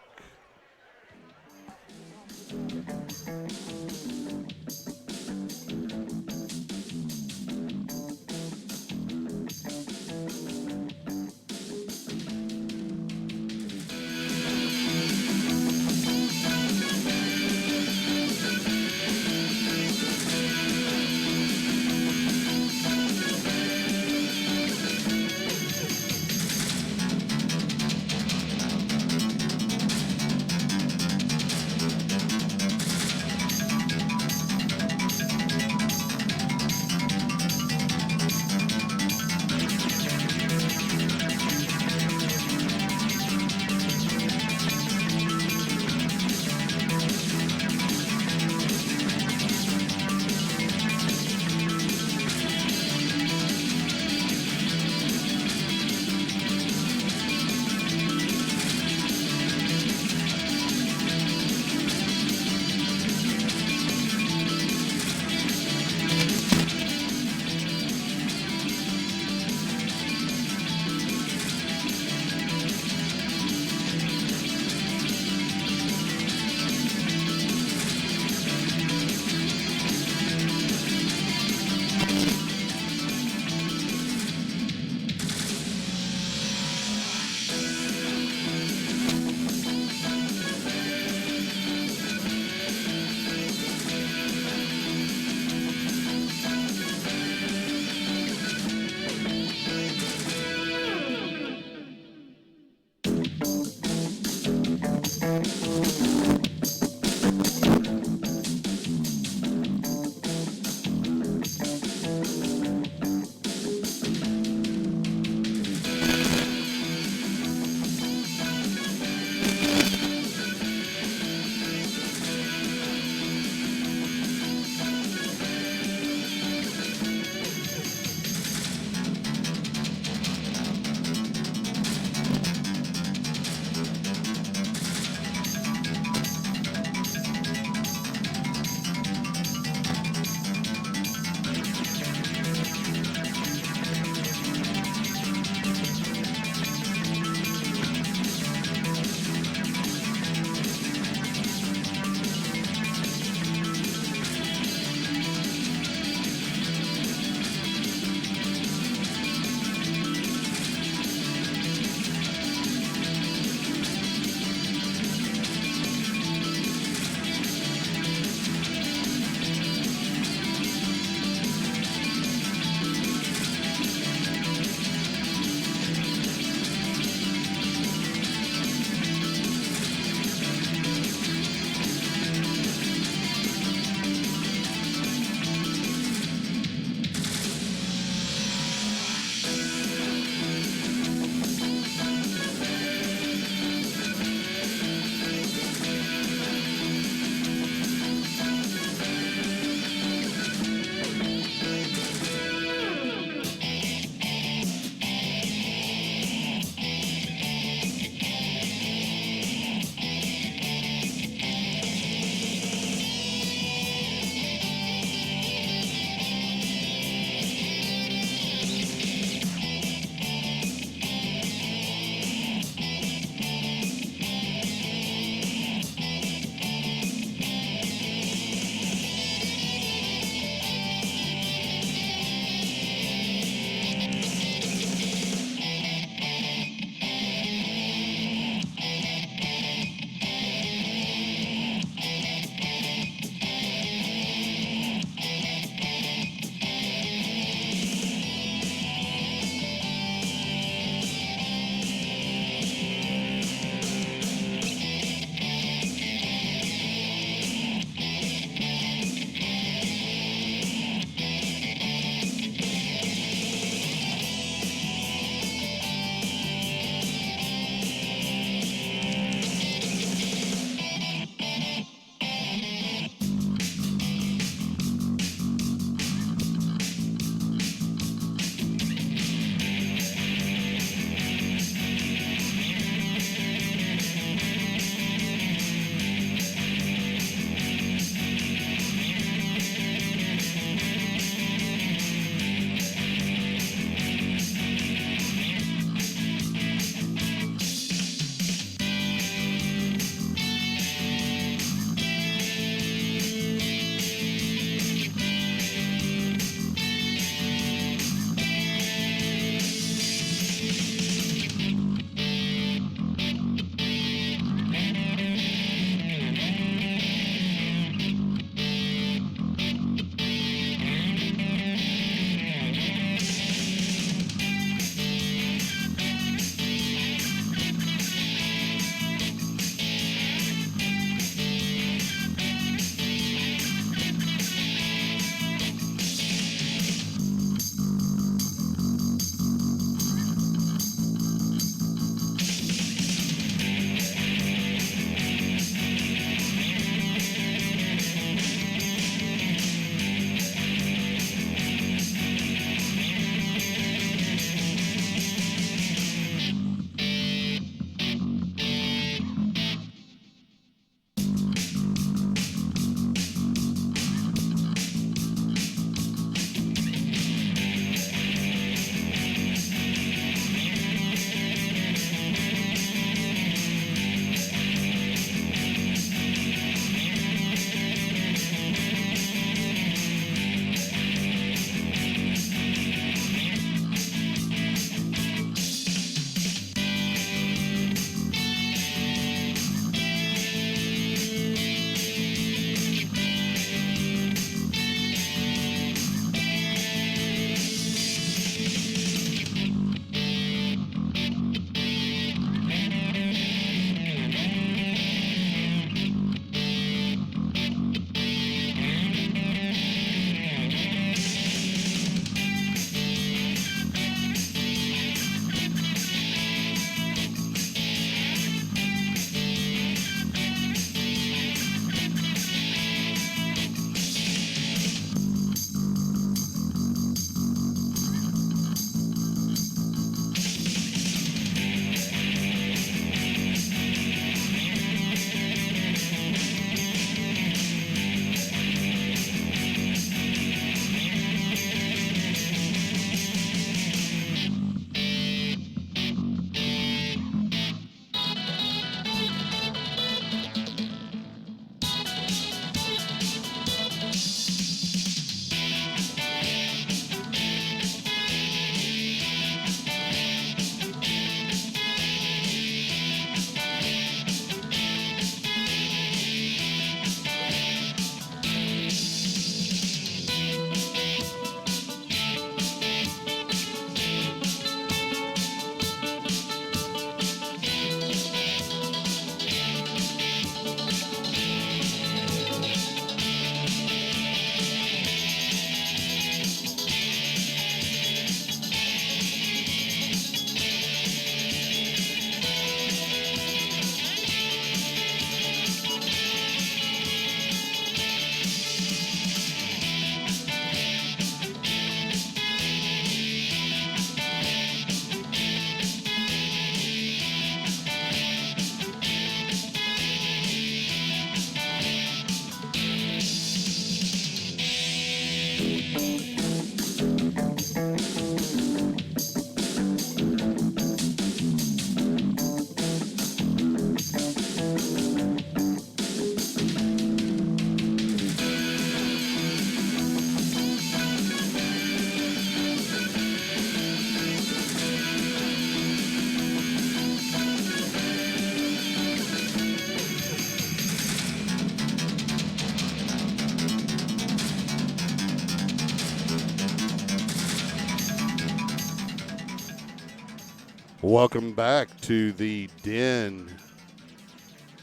A: Welcome back to the Den,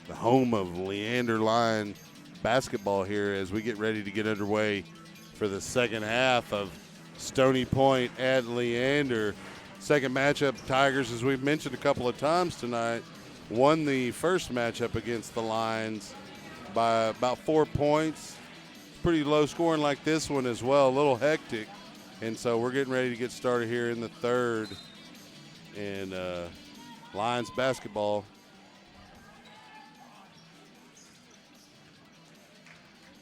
A: the home of Leander Lion basketball here as we get ready to get underway for the second half of Stony Point at Leander. Second matchup, Tigers, as we've mentioned a couple of times tonight, won the first matchup against the Lions by about 4 points. Pretty low scoring like this one as well, a little hectic. And so we're getting ready to get started here in the third. And Lions basketball.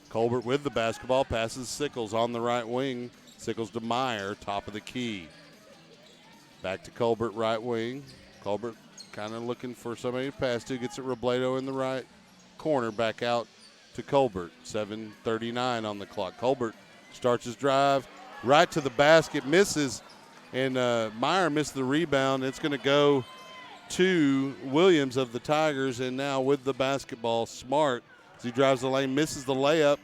A: Colbert with the basketball, passes Sickles on the right wing. Sickles to Meyer, top of the key. Back to Colbert, right wing. Colbert kind of looking for somebody to pass to. Gets it Robledo in the right corner, back out to Colbert. 7:39 on the clock. Colbert starts his drive right to the basket, misses. And Meyer missed the rebound. It's going to go to Williams of the Tigers. And now with the basketball, Smart, as he drives the lane, misses the layup.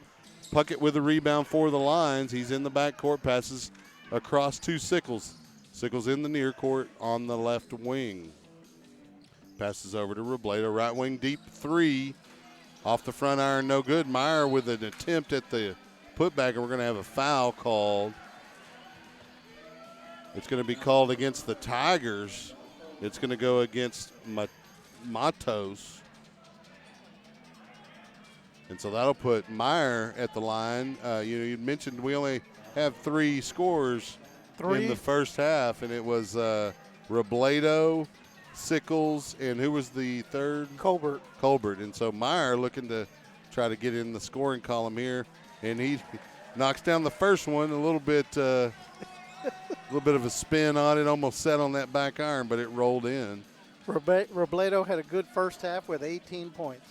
A: Puckett with the rebound for the Lions. He's in the backcourt, passes across to Sickles. Sickles in the near court on the left wing. Passes over to Robledo, right wing deep three. Off the front iron, no good. Meyer with an attempt at the putback, and we're going to have a foul called. It's going to be called against the Tigers. It's going to go against Matos. And so that'll put Meyer at the line. You mentioned we only have 3 scores in the first half, and it was Robledo, Sickles, and who was the third?
B: Colbert.
A: Colbert. And so Meyer looking to try to get in the scoring column here, and he knocks down the first one a little bit of a spin on it, almost set on that back iron, but it rolled in.
B: Robledo had a good first half with 18 points.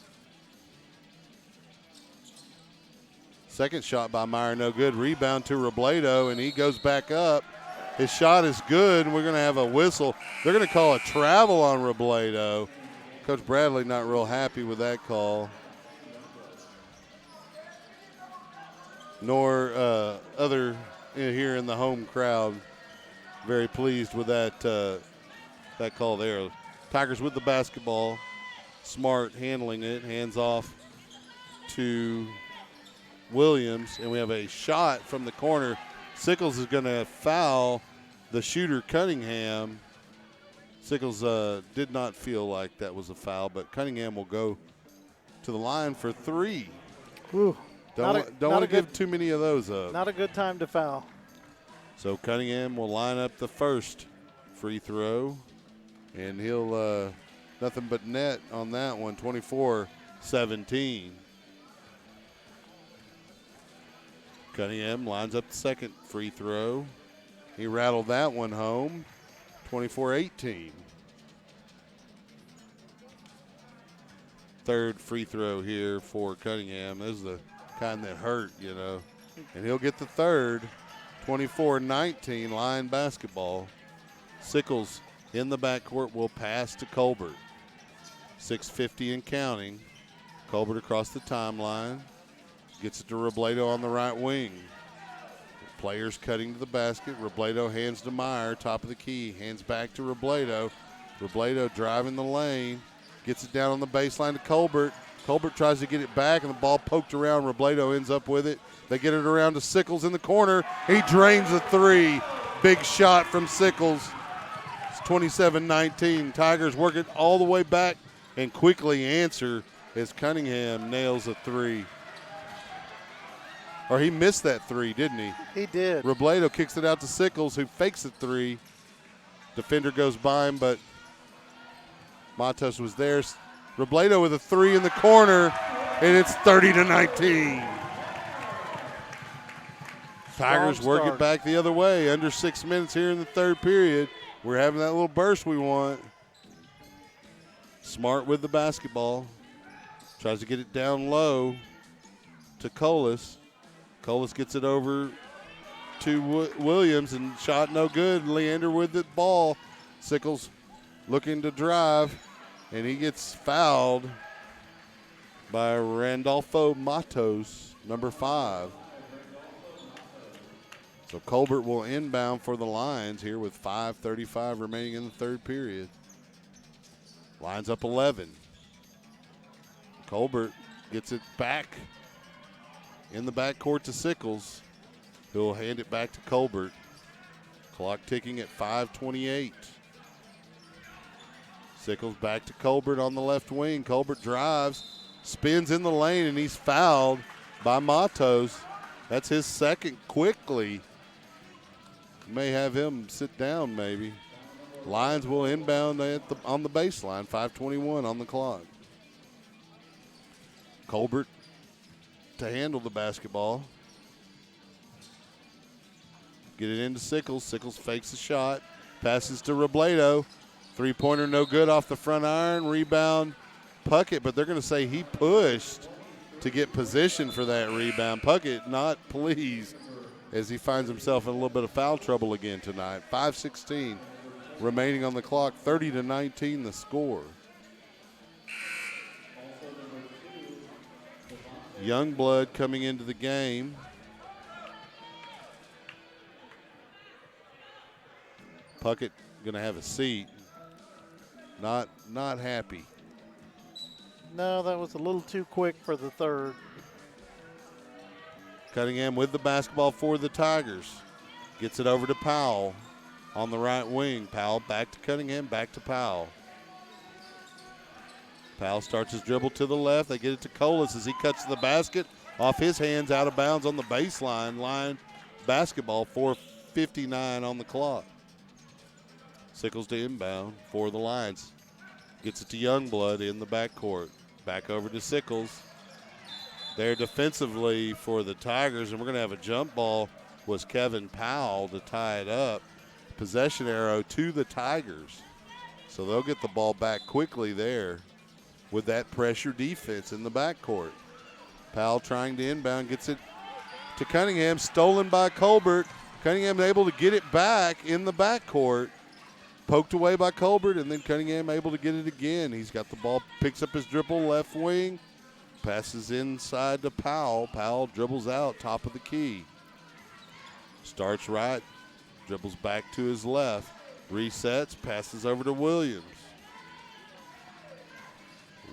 A: Second shot by Meyer, no good. Rebound to Robledo, and he goes back up. His shot is good, and we're going to have a whistle. They're going to call a travel on Robledo. Coach Bradley not real happy with that call. Nor other here in the home crowd very pleased with that call there. Tigers with the basketball. Smart handling it. Hands off to Williams, and we have a shot from the corner. Sickles is going to foul the shooter, Cunningham. Sickles did not feel like that was a foul, but Cunningham will go to the line for 3.
B: Ooh,
A: don't want to give too many of those up.
B: Not a good time to foul.
A: So Cunningham will line up the first free throw, and he'll nothing but net on that one, 24-17. Cunningham lines up the second free throw. He rattled that one home, 24-18. Third free throw here for Cunningham. This is the kind that hurt, And he'll get the third, 24-19, Lion basketball. Sickles in the backcourt will pass to Colbert. 6:50 and counting. Colbert across the timeline. Gets it to Robledo on the right wing. Players cutting to the basket. Robledo hands to Meyer, top of the key. Hands back to Robledo. Robledo driving the lane. Gets it down on the baseline to Colbert. Colbert tries to get it back, and the ball poked around. Robledo ends up with it. They get it around to Sickles in the corner. He drains the 3. Big shot from Sickles. It's 27-19. Tigers work it all the way back and quickly answer as Cunningham nails a 3. Or he missed that 3, didn't he?
B: He did.
A: Robledo kicks it out to Sickles, who fakes the 3. Defender goes by him, but Matos was there. Robledo with a 3 in the corner, and it's 30-19. Tigers work it back the other way. Under 6 minutes here in the third period. We're having that little burst we want. Smart with the basketball. Tries to get it down low to Colas. Colas gets it over to Williams, and shot no good. Leander with the ball. Sickles looking to drive, and he gets fouled by Randolfo Matos, number 5. So Colbert will inbound for the Lions here with 5:35 remaining in the third period. Lions up 11. Colbert gets it back in the backcourt to Sickles. He'll hand it back to Colbert. Clock ticking at 5:28. Sickles back to Colbert on the left wing. Colbert drives, spins in the lane, and he's fouled by Matos. That's his second quickly. May have him sit down maybe. Lions will inbound on the baseline, 5:21 on the clock. Colbert to handle the basketball. Get it into Sickles. Sickles fakes the shot. Passes to Robledo. Three-pointer no good off the front iron. Rebound Puckett, but they're going to say he pushed to get position for that rebound. Puckett not pleased as he finds himself in a little bit of foul trouble again tonight. 5:16 remaining on the clock. 30-19 the score. Youngblood coming into the game. Puckett going to have a seat. Not happy.
B: No, that was a little too quick for the third.
A: Cunningham with the basketball for the Tigers. Gets it over to Powell on the right wing. Powell back to Cunningham, back to Powell. Powell starts his dribble to the left. They get it to Colas as he cuts to the basket. Off his hands, out of bounds on the baseline. Line basketball, 4:59 on the clock. Sickles to inbound for the Lions. Gets it to Youngblood in the backcourt. Back over to Sickles. There defensively for the Tigers, and we're going to have a jump ball, was Kevin Powell to tie it up. Possession arrow to the Tigers. So they'll get the ball back quickly there with that pressure defense in the backcourt. Powell trying to inbound, gets it to Cunningham, stolen by Colbert. Cunningham able to get it back in the backcourt. Poked away by Colbert, and then Cunningham able to get it again. He's got the ball, picks up his dribble, left wing, passes inside to Powell. Powell dribbles out, top of the key. Starts right, dribbles back to his left, resets, passes over to Williams.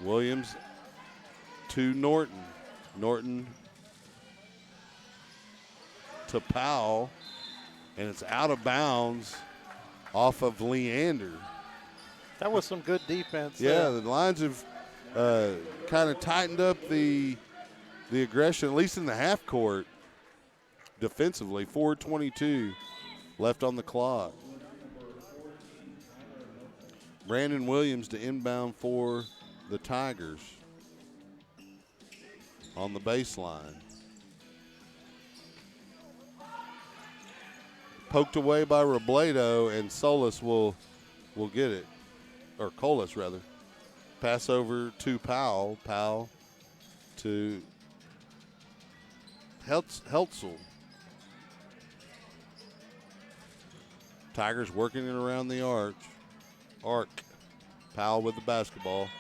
A: Williams to Norton. Norton to Powell, and it's out of bounds off of Leander.
B: That was some good defense.
A: Yeah, the Lions have kind of tightened up the aggression, at least in the half court, defensively. 4:22 left on the clock. Brandon Williams to inbound for the Tigers on the baseline. Poked away by Robledo, and Solis will get it, or Colas rather. Pass over to Powell. Powell to Heltzel. Tigers working it around the arc. Powell with the basketball.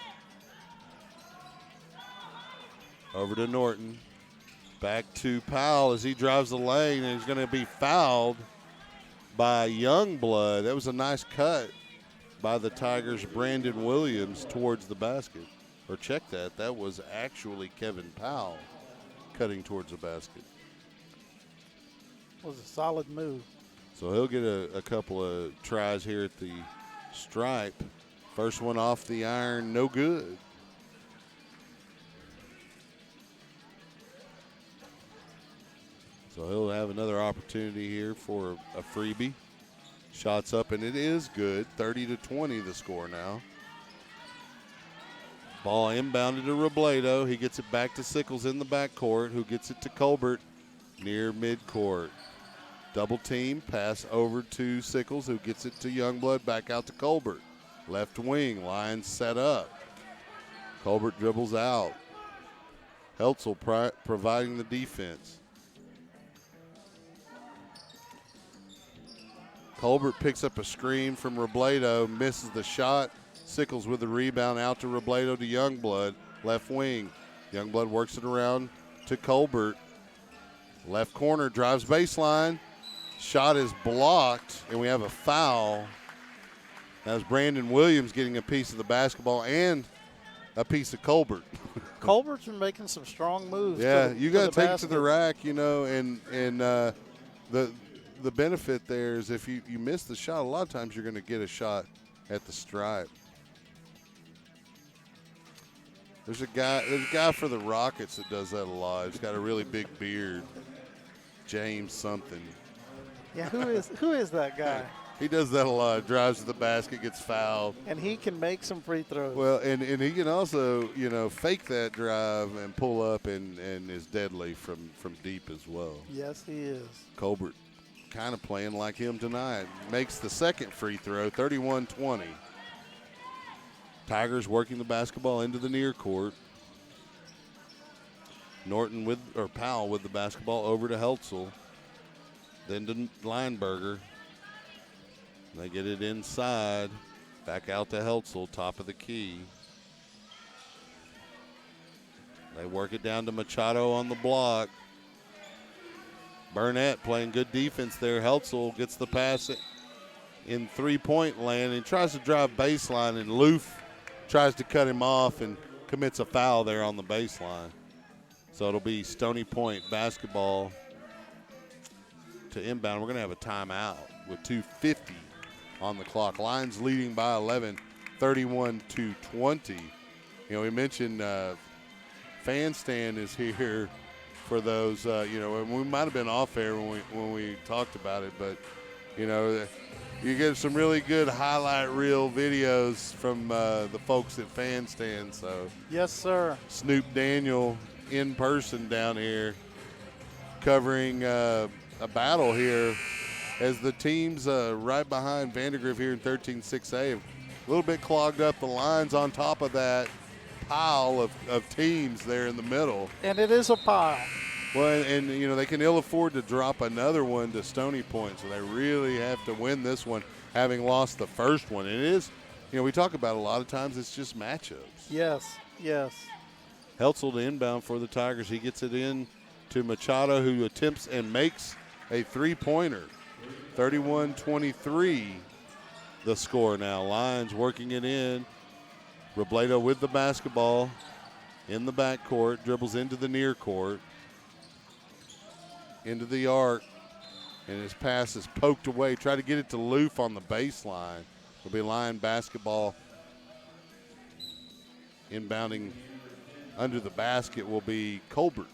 A: Over to Norton. Back to Powell as he drives the lane, and he's going to be fouled by Youngblood. That was a nice cut by the Tigers' Brandon Williams towards the basket. Or check that. That was actually Kevin Powell cutting towards the basket.
B: Was a solid move.
A: So he'll get a couple of tries here at the stripe. First one off the iron, no good. So he'll have another opportunity here for a freebie. Shots up, and it is good. 30-20 the score now. Ball inbounded to Robledo. He gets it back to Sickles in the backcourt, who gets it to Colbert near midcourt. Double team, pass over to Sickles, who gets it to Youngblood, back out to Colbert. Left wing, Lions set up. Colbert dribbles out. Heltzel providing the defense. Colbert picks up a screen from Robledo, misses the shot. Sickles with the rebound, out to Robledo to Youngblood, left wing. Youngblood works it around to Colbert. Left corner, drives baseline, Shot is blocked, and we have a foul. That was Brandon Williams getting a piece of the basketball and a piece of Colbert.
B: Colbert's been making some strong moves.
A: Yeah, you got to take it to
B: basket.
A: the rack, and the benefit there is if you miss the shot, a lot of times you're going to get a shot at the stripe. There's a guy for the Rockets that does that a lot. He's got a really big beard. James something.
B: Yeah, who is that guy?
A: He does that a lot. Drives to the basket, gets fouled.
B: And he can make some free throws.
A: Well, and he can also, fake that drive and pull up and is deadly from deep as well.
B: Yes, he is.
A: Colbert kind of playing like him tonight. Makes the second free throw, 31-20. Tigers working the basketball into the near court. Powell with the basketball over to Heltzel. Then to Lineberger. They get it inside. Back out to Heltzel, top of the key. They work it down to Machado on the block. Burnett playing good defense there. Heltzel gets the pass in three-point land and tries to drive baseline, and Loof tries to cut him off and commits a foul there on the baseline. So it'll be Stony Point basketball to inbound. We're going to have a timeout with 2:50 on the clock. Lions leading by 11, 31-20. We mentioned fan stand is here for those, and we might have been off air when we talked about it, but, you get some really good highlight reel videos from the folks at fan stand. So
B: yes, sir.
A: Snoop Daniel in person down here covering a battle here as the teams right behind Vandergrift here in 13-6A have a little bit clogged up the lines on top of that pile of teams there in the middle.
B: And it is a pile.
A: Well, and they can ill afford to drop another one to Stony Point, so they really have to win this one, having lost the first one. And it is, we talk about a lot of times it's just matchups.
B: Yes.
A: Heltzel to inbound for the Tigers. He gets it in to Machado, who attempts and makes a three-pointer. 31-23 the score now. Lions working it in. Robledo with the basketball in the backcourt, dribbles into the near court, into the arc, and his pass is poked away. Try to get it to Loof on the baseline. It'll be Lion basketball. Inbounding under the basket will be Colbert.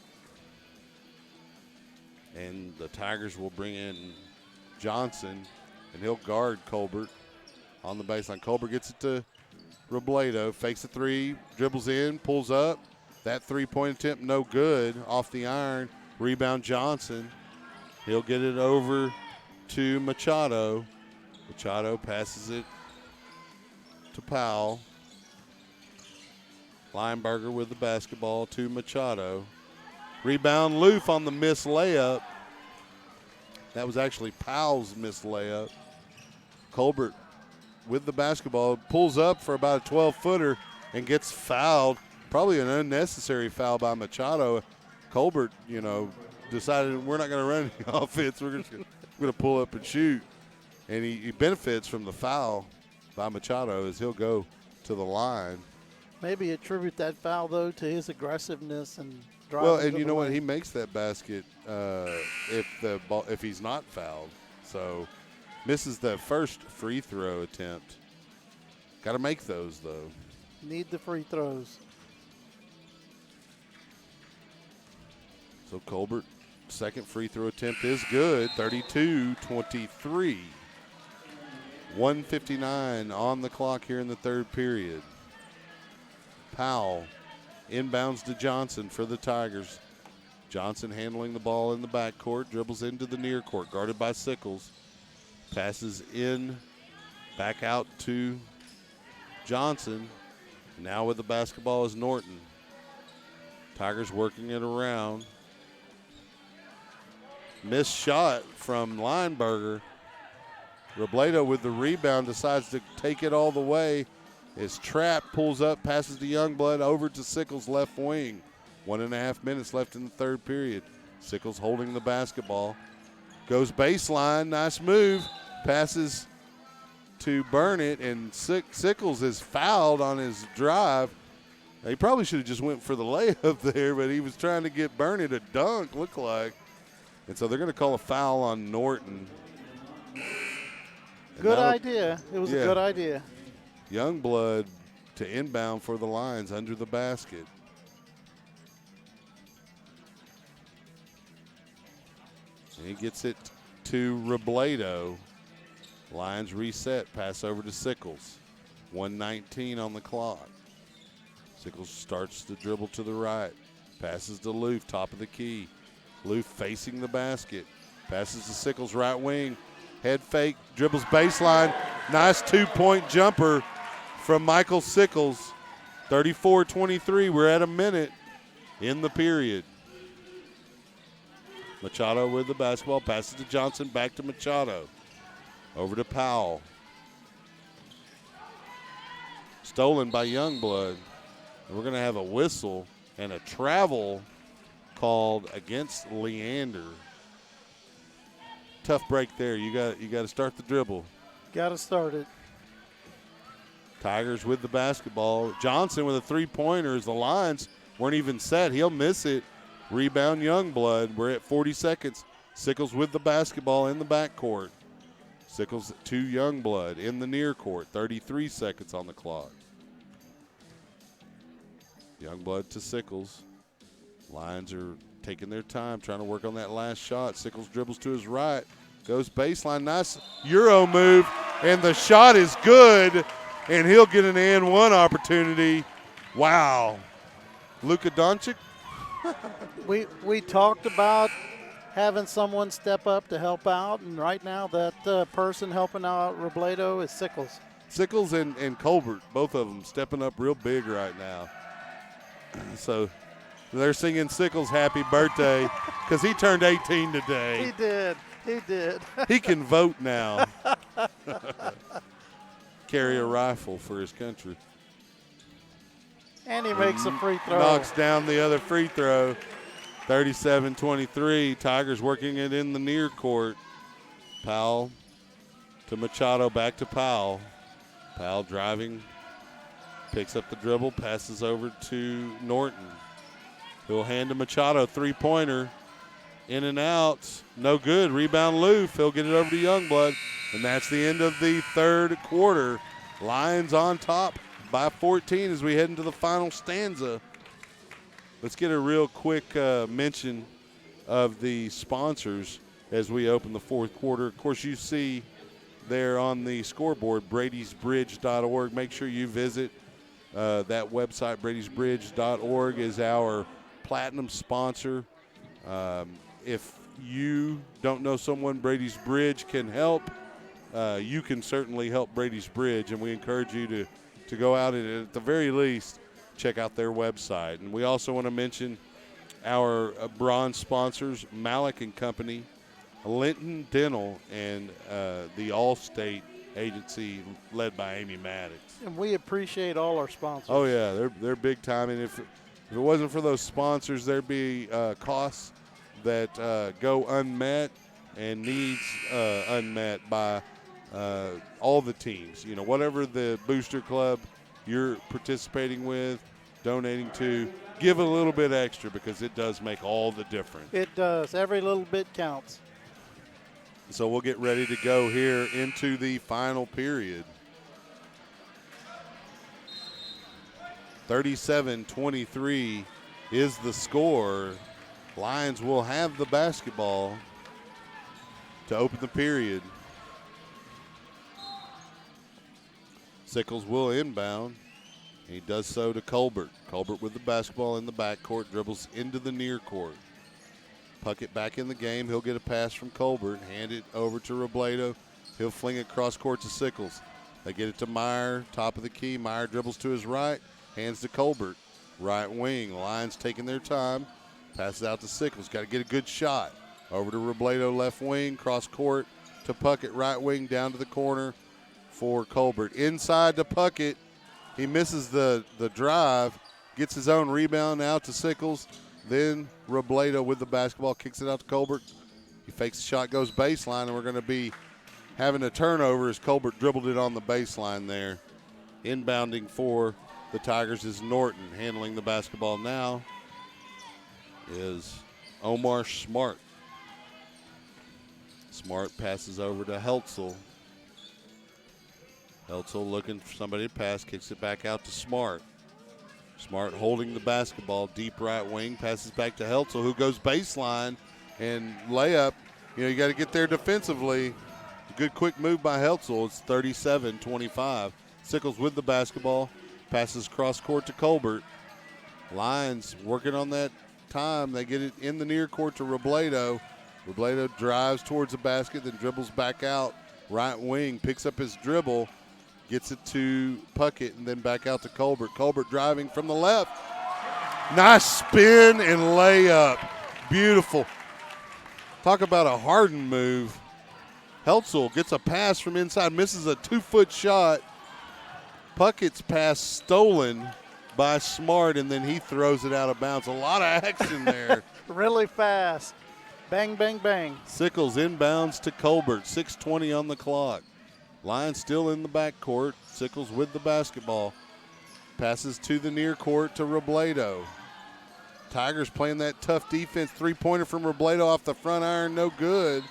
A: And the Tigers will bring in Johnson, and he'll guard Colbert on the baseline. Colbert gets it to Robledo, fakes a three, dribbles in, pulls up. That three-point attempt no good, off the iron. Rebound Johnson. He'll get it over to Machado. Machado passes it to Powell. Lineberger with the basketball to Machado. Rebound Loof on the missed layup. That was actually Powell's missed layup. Colbert with the basketball, pulls up for about a 12-footer and gets fouled. Probably an unnecessary foul by Machado. Colbert, decided we're not going to run any offense. We're just going to pull up and shoot. And he benefits from the foul by Machado as he'll go to the line.
B: Maybe attribute that foul, though, to his aggressiveness and driving.
A: Well, and you know what? He makes that basket if he's not fouled. So misses the first free throw attempt. Got to make those, though.
B: Need the free throws.
A: So Colbert, second free throw attempt is good, 32-23. 1:59 on the clock here in the third period. Powell inbounds to Johnson for the Tigers. Johnson handling the ball in the backcourt, dribbles into the near court, guarded by Sickles. Passes in, back out to Johnson. Now with the basketball is Norton. Tigers working it around. Missed shot from Lineberger. Robledo with the rebound decides to take it all the way. Is trapped, pulls up, passes to Youngblood over to Sickles' left wing. 1.5 minutes left in the third period. Sickles holding the basketball. Goes baseline, nice move. Passes to Burnett, and Sickles is fouled on his drive. He probably should have just went for the layup there, but he was trying to get Burnett a dunk, look like. And so they're going to call a foul on Norton.
B: Good idea. It was a good idea.
A: Youngblood to inbound for the Lions under the basket. And he gets it to Robledo. Lions reset, pass over to Sickles. 1:19 on the clock. Sickles starts to dribble to the right. Passes to Loof, top of the key. Loof facing the basket. Passes to Sickles, right wing. Head fake, dribbles baseline. Nice two-point jumper from Michael Sickles. 34-23, we're at a minute in the period. Machado with the basketball, passes to Johnson, back to Machado. Over to Powell. Stolen by Youngblood. And we're going to have a whistle and a travel called against Leander. Tough break there. You got to start the dribble.
B: Got to start it.
A: Tigers with the basketball. Johnson with a three-pointer. The Lions weren't even set. He'll miss it. Rebound Youngblood. We're at 40 seconds. Sickles with the basketball in the backcourt. Sickles to Youngblood in the near court. 33 seconds on the clock. Youngblood to Sickles. Lions are taking their time, trying to work on that last shot. Sickles dribbles to his right. Goes baseline. Nice Euro move. And the shot is good. And he'll get an and one opportunity. Wow. Luka Doncic.
B: We talked about having someone step up to help out, and right now that person helping out Robledo is Sickles.
A: Sickles and Colbert, both of them stepping up real big right now. So they're singing Sickles happy birthday because he turned 18 today.
B: He did.
A: He can vote now. Carry a rifle for his country.
B: And he makes a free throw.
A: Knocks down the other free throw. 37-23. Tigers working it in the near court. Powell to Machado, back to Powell. Powell driving, picks up the dribble, passes over to Norton. He'll hand to Machado, three-pointer. In and out, no good. Rebound Loof. He'll get it over to Youngblood. And that's the end of the third quarter. Lions on top by 14 as we head into the final stanza. Let's get a real quick mention of the sponsors as we open the fourth quarter. Of course, you see there on the scoreboard, bradysbridge.org. Make sure you visit that website. bradysbridge.org is our platinum sponsor. If you don't know someone Brady's Bridge can help, you can certainly help Brady's Bridge, and we encourage you to go out and, at the very least, check out their website. And we also want to mention our bronze sponsors, Malik and Company, Linton Dental, and the Allstate agency led by Amy Maddox.
B: And we appreciate all our sponsors.
A: Oh, yeah, they're big time. And if it wasn't for those sponsors, there'd be costs that go unmet and needs unmet by all the teams. You know, whatever the booster club you're participating with, donating to, give a little bit extra because it does make all the difference.
B: It does. Every little bit counts.
A: So we'll get ready to go here into the final period. 37-23 is the score. Lions will have the basketball to open the period. Sickles will inbound. He does so to Colbert. Colbert with the basketball in the backcourt, dribbles into the near court. Puckett back in the game. He'll get a pass from Colbert, hand it over to Robledo. He'll fling it cross court to Sickles. They get it to Meyer, top of the key. Meyer dribbles to his right, hands to Colbert. Right wing, Lions taking their time. Passes out to Sickles. Got to get a good shot. Over to Robledo, left wing, cross court to Puckett, right wing, down to the corner for Colbert. Inside to Puckett. He misses the drive, gets his own rebound out to Sickles. Then Robledo with the basketball, kicks it out to Colbert. He fakes the shot, goes baseline, and we're going to be having a turnover as Colbert dribbled it on the baseline there. Inbounding for the Tigers is Norton. Handling the basketball now is Omar Smart. Smart passes over to Heltzel. Heltzel looking for somebody to pass, kicks it back out to Smart. Smart holding the basketball, deep right wing, passes back to Heltzel, who goes baseline and layup. You got to get there defensively. Good quick move by Heltzel. It's 37-25. Sickles with the basketball, passes cross court to Colbert. Lions working on that time. They get it in the near court to Robledo. Robledo drives towards the basket, then dribbles back out. Right wing, picks up his dribble, gets it to Puckett, and then back out to Colbert. Colbert driving from the left. Nice spin and layup. Beautiful. Talk about a Harden move. Heltzel gets a pass from inside, misses a 2-foot shot. Puckett's pass stolen by Smart, and then he throws it out of bounds. A lot of action there.
B: Really fast. Bang, bang, bang.
A: Sickles inbounds to Colbert. 6:20 on the clock. Lions still in the backcourt. Sickles with the basketball. Passes to the near court to Robledo. Tigers playing that tough defense. Three-pointer from Robledo off the front iron, no good.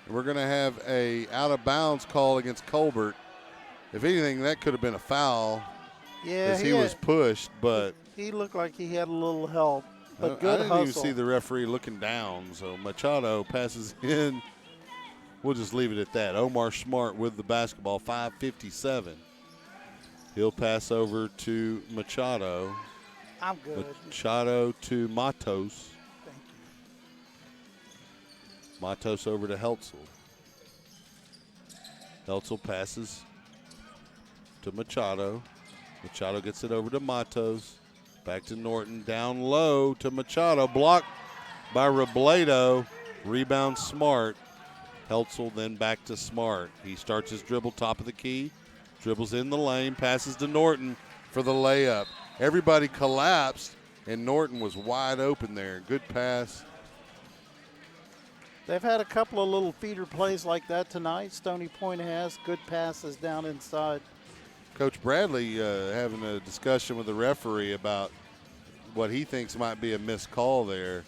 A: We're going to have a out-of-bounds call against Colbert. If anything, that could have been a foul as he was pushed, but
B: he looked like he had a little help. But good
A: I didn't
B: hustle.
A: even see the referee looking down, so Machado passes in. We'll just leave it at that. Omar Smart with the basketball, 5:57. He'll pass over to Machado.
B: I'm good.
A: Machado to Matos.
B: Thank you.
A: Matos over to Heltzel. Heltzel passes to Machado. Machado gets it over to Matos. Back to Norton, down low to Machado. Blocked by Robledo. Rebound Smart. Heltzel then back to Smart. He starts his dribble top of the key. Dribbles in the lane. Passes to Norton for the layup. Everybody collapsed, and Norton was wide open there. Good pass.
B: They've had a couple of little feeder plays like that tonight. Stony Point has good passes down inside.
A: Coach Bradley having a discussion with the referee about what he thinks might be a missed call there.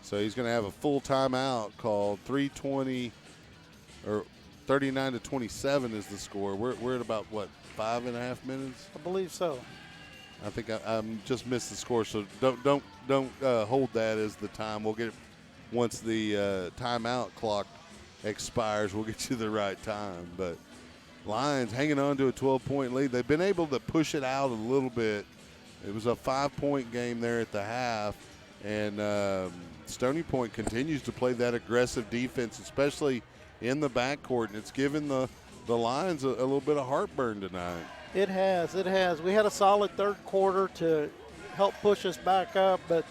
A: So he's going to have a full timeout called. 3:20 or 39-27 is the score. We're at about, 5.5 minutes?
B: I believe so.
A: I think I just missed the score, so don't hold that as the time. We'll get it once the timeout clock expires. We'll get you the right time. But Lions hanging on to a 12-point lead. They've been able to push it out a little bit. It was a 5-point game there at the half, and Stony Point continues to play that aggressive defense, especially in the backcourt, and it's given the Lions a little bit of heartburn tonight.
B: It has. We had a solid third quarter to help push us back up, but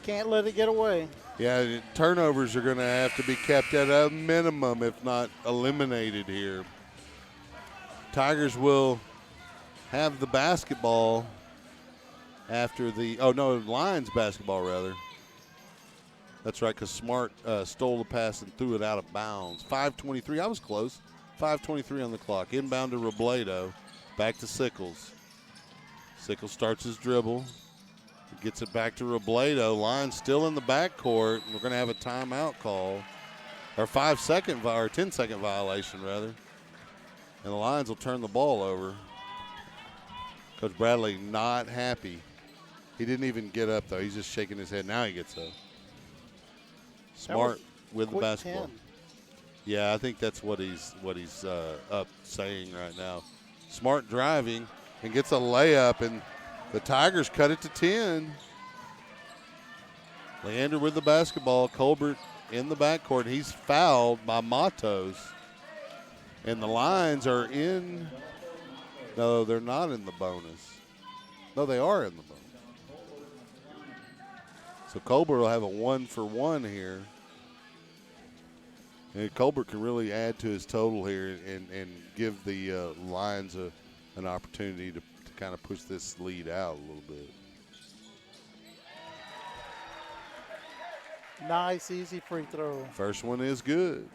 B: can't let it get away.
A: Yeah, turnovers are going to have to be kept at a minimum, if not eliminated here. Tigers will have the basketball after Lions basketball, rather. That's right, because Smart stole the pass and threw it out of bounds. 5:23, I was close. 5:23 on the clock. Inbound to Robledo. Back to Sickles. Sickles starts his dribble. Gets it back to Robledo. Lions still in the backcourt. We're going to have a timeout call. Or 10-second violation, rather. And the Lions will turn the ball over. Coach Bradley not happy. He didn't even get up, though. He's just shaking his head. Now he gets up. Smart with the basketball.
B: 10.
A: Yeah, I think that's what he's up saying right now. Smart driving and gets a layup, and the Tigers cut it to 10. Leander with the basketball. Colbert in the backcourt. He's fouled by Matos. And the Lions are in. No, they're not in the bonus. No, they are in the bonus. So Colbert will have a 1-for-1 here. And Colbert can really add to his total here and give the Lions an opportunity to kind of push this lead out a little bit.
B: Nice, easy free throw.
A: First one is good.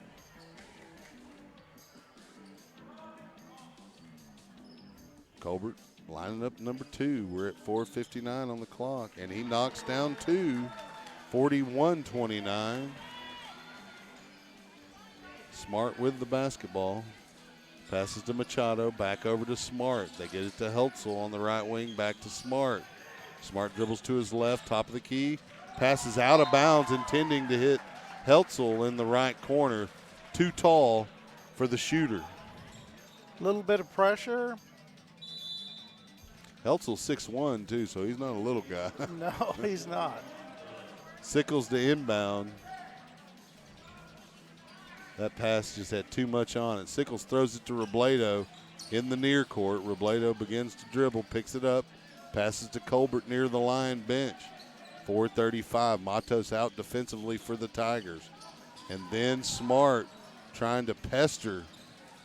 A: Colbert lining up number 2. We're at 4:59 on the clock, and he knocks down 2, 41-29. Smart with the basketball. Passes to Machado, back over to Smart. They get it to Heltzel on the right wing, back to Smart. Smart dribbles to his left, top of the key. Passes out of bounds, intending to hit Heltzel in the right corner. Too tall for the shooter.
B: A little bit of pressure.
A: Heltzel's 6'1", too, so he's not a little guy.
B: No, he's not.
A: Sickles to inbound. That pass just had too much on it. Sickles throws it to Robledo in the near court. Robledo begins to dribble, picks it up, passes to Colbert near the line bench. 4:35. Matos out defensively for the Tigers. And then Smart trying to pester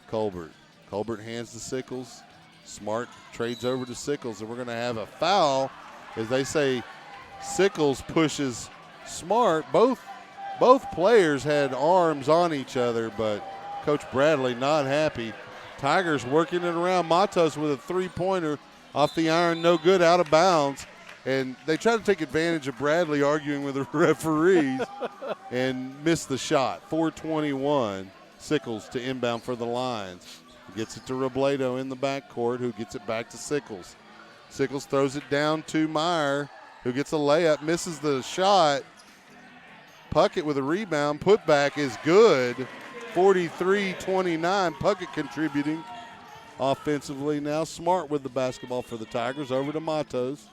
A: Colbert. Colbert hands to Sickles. Smart trades over to Sickles, and we're going to have a foul. As they say, Sickles pushes Smart. Both players had arms on each other, but Coach Bradley not happy. Tigers working it around. Matos with a three-pointer off the iron, no good, out of bounds. And they try to take advantage of Bradley arguing with the referees and miss the shot. 4:21, Sickles to inbound for the Lions. Gets it to Robledo in the backcourt, who gets it back to Sickles. Sickles throws it down to Meyer, who gets a layup, misses the shot. Puckett with a rebound. Putback is good. 43-29. Puckett contributing offensively. Now Smart with the basketball for the Tigers. Over to Matos.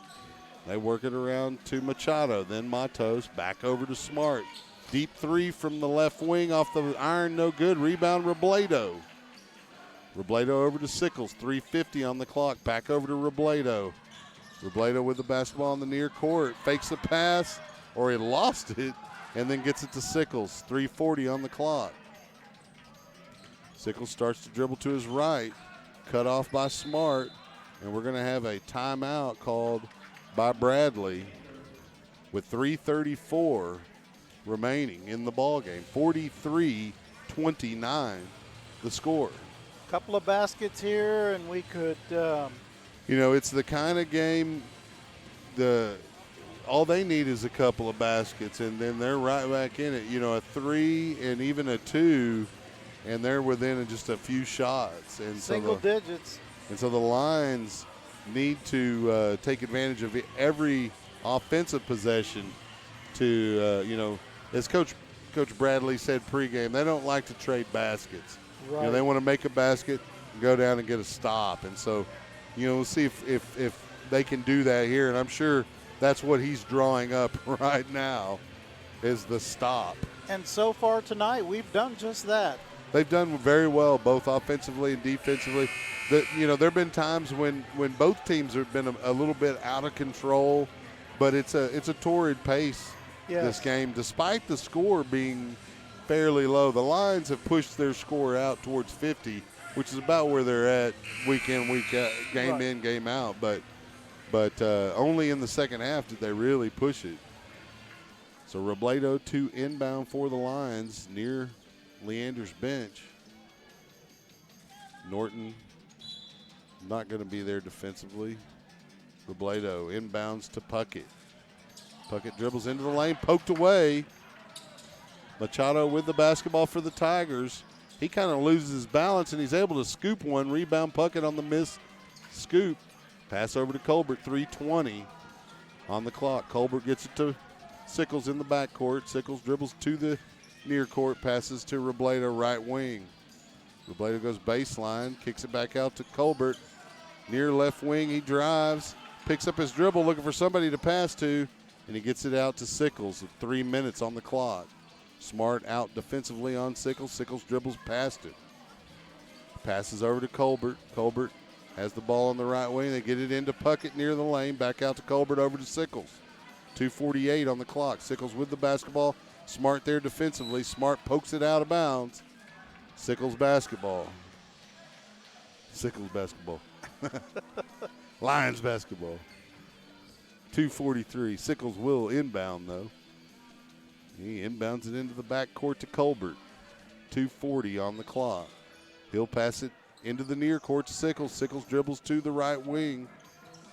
A: They work it around to Machado. Then Matos back over to Smart. Deep three from the left wing off the iron. No good. Rebound Robledo. Robledo over to Sickles. 3:50 on the clock. Back over to Robledo. Robledo with the basketball in the near court. Fakes the pass, or he lost it, and then gets it to Sickles. 3:40 on the clock. Sickles starts to dribble to his right. Cut off by Smart. And we're going to have a timeout called by Bradley with 3:34 remaining in the ballgame. 43-29 the score.
B: Couple of baskets here, and we could
A: It's the kind of game all they need is a couple of baskets, and then they're right back in it. A 3 and even a 2, and they're within just a few shots. And
B: single digits.
A: And so the Lions need to take advantage of every offensive possession to, as Coach Bradley said pregame, they don't like to trade baskets.
B: Right.
A: They want to make a basket and go down and get a stop. And so, we'll see if they can do that here. And I'm sure that's what he's drawing up right now is the stop.
B: And so far tonight, we've done just that.
A: They've done very well, both offensively and defensively. There have been times when both teams have been a little bit out of control, but it's a torrid pace this game, despite the score being fairly low. The Lions have pushed their score out towards 50, which is about where they're at week in, week out, game
B: right.
A: in, game out. But only in the second half did they really push it. So Robledo to inbound for the Lions near Leander's bench. Norton not going to be there defensively. Robledo inbounds to Puckett. Puckett dribbles into the lane, poked away. Machado with the basketball for the Tigers. He kind of loses his balance, and he's able to scoop one. Rebound Puckett on the miss scoop. Pass over to Colbert, 3:20 on the clock. Colbert gets it to Sickles in the backcourt. Sickles dribbles to the near court, passes to Robledo, right wing. Robledo goes baseline, kicks it back out to Colbert. Near left wing, he drives, picks up his dribble, looking for somebody to pass to, and he gets it out to Sickles with 3 minutes on the clock. Smart out defensively on Sickles. Sickles dribbles past it. Passes over to Colbert. Colbert has the ball on the right wing. They get it into Puckett near the lane. Back out to Colbert, over to Sickles. 2:48 on the clock. Sickles with the basketball. Smart there defensively. Smart pokes it out of bounds. Sickles basketball. Sickles basketball. Lions basketball. 2:43. Sickles will inbound, though. He inbounds it into the backcourt to Colbert. 2:40 on the clock. He'll pass it into the near court to Sickles. Sickles dribbles to the right wing.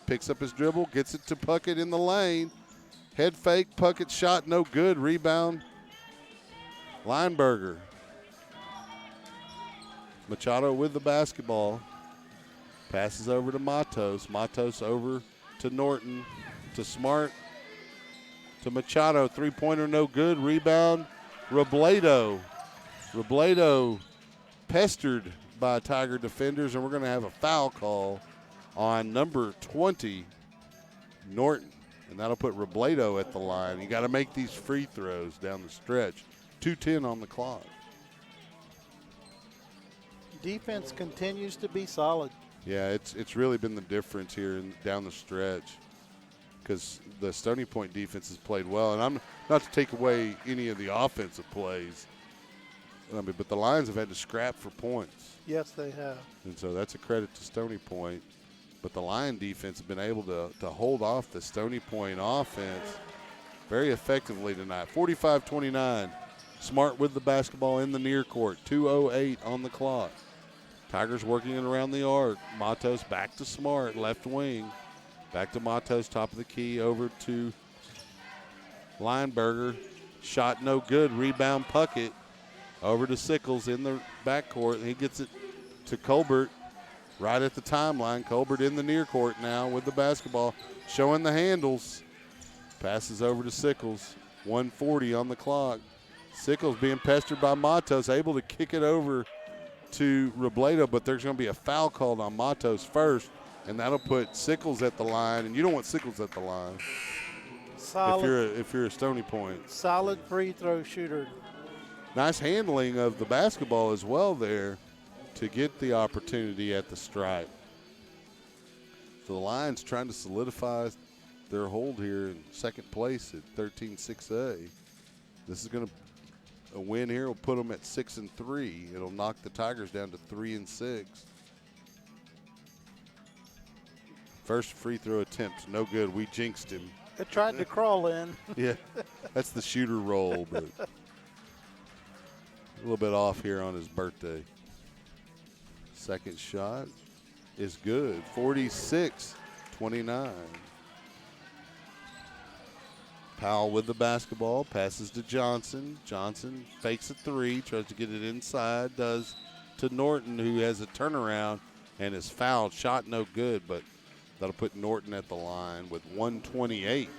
A: Picks up his dribble, gets it to Puckett in the lane. Head fake, Puckett shot no good. Rebound, Lineberger. Machado with the basketball. Passes over to Matos. Matos over to Norton, to Smart, to Machado. Three-pointer no good. Rebound, Robledo. Robledo pestered by Tiger defenders, and we're going to have a foul call on number 20, Norton. And that'll put Robledo at the line. You got to make these free throws down the stretch. 2:10 on the clock.
B: Defense continues to be solid.
A: Yeah, it's really been the difference here down the stretch, because the Stony Point defense has played well. And I'm not to take away any of the offensive plays, but the Lions have had to scrap for points.
B: Yes, they have.
A: And so that's a credit to Stony Point. But the Lion defense has been able to hold off the Stony Point offense very effectively tonight. 45-29. Smart with the basketball in the near court. 2:08 on the clock. Tigers working it around the arc. Matos back to Smart, left wing. Back to Matos, top of the key, over to Lineberger. Shot no good. Rebound Puckett. Over to Sickles in the backcourt. He gets it to Colbert right at the timeline. Colbert in the near court now with the basketball, showing the handles. Passes over to Sickles. 1:40 on the clock. Sickles being pestered by Matos, able to kick it over to Robledo, but there's going to be a foul called on Matos first, and that'll put Sickles at the line, and you don't want Sickles at the line
B: Solid,
A: if you're a Stony Point.
B: solid free throw shooter.
A: Nice handling of the basketball as well there to get the opportunity at the stripe. So the Lions trying to solidify their hold here in second place at 13-6A. This is going to a win here will put them at 6-3. It'll knock the Tigers down to 3-6. First free throw attempt, no good. We jinxed him.
B: It tried to crawl in.
A: Yeah, that's the shooter roll, but a little bit off here on his birthday. Second shot is good. 46-29. Powell with the basketball, passes to Johnson. Johnson fakes a three, tries to get it inside, does to Norton, who has a turnaround and is fouled. Shot no good, but that'll put Norton at the line with 1:28.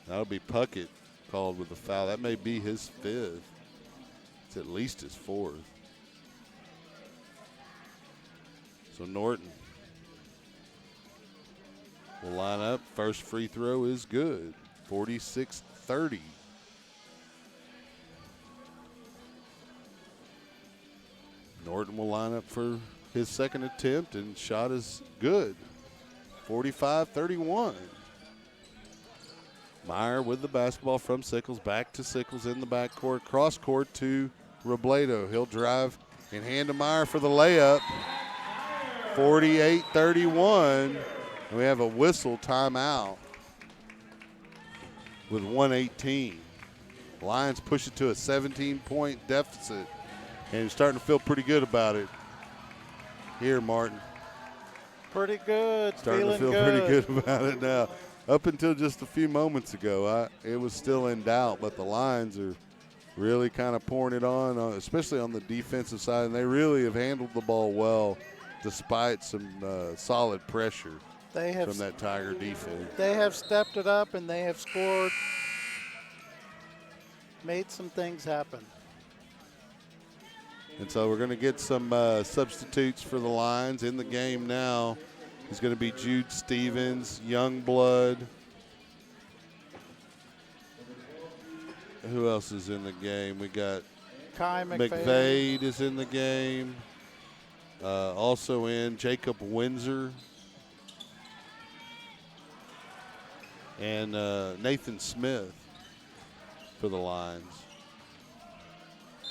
A: That'll be Puckett called with the foul. That may be his fifth. It's at least his fourth. So Norton will line up. First free throw is good. 46-30. Norton will line up for his second attempt, and shot is good. 45-31. Meyer with the basketball from Sickles. Back to Sickles in the backcourt. Cross court to Robledo. He'll drive and hand to Meyer for the layup. 48-31. And we have a whistle timeout with 1:18. Lions push it to a 17-point deficit, and he's starting to feel pretty good about it. Here, Martin.
B: Pretty good.
A: Starting to feel pretty good about it now. Up until just a few moments ago, it was still in doubt, but the Lions are really kind of pouring it on, especially on the defensive side, and they really have handled the ball well despite some solid pressure from that Tiger defense.
B: They have stepped it up, and they have scored, made some things happen.
A: And so we're going to get some substitutes for the Lions in the game now. He's going to be Jude Stevens, Youngblood. Who else is in the game? We got
B: Kai
A: McVade is in the game. Also in Jacob Windsor. And Nathan Smith for the Lions.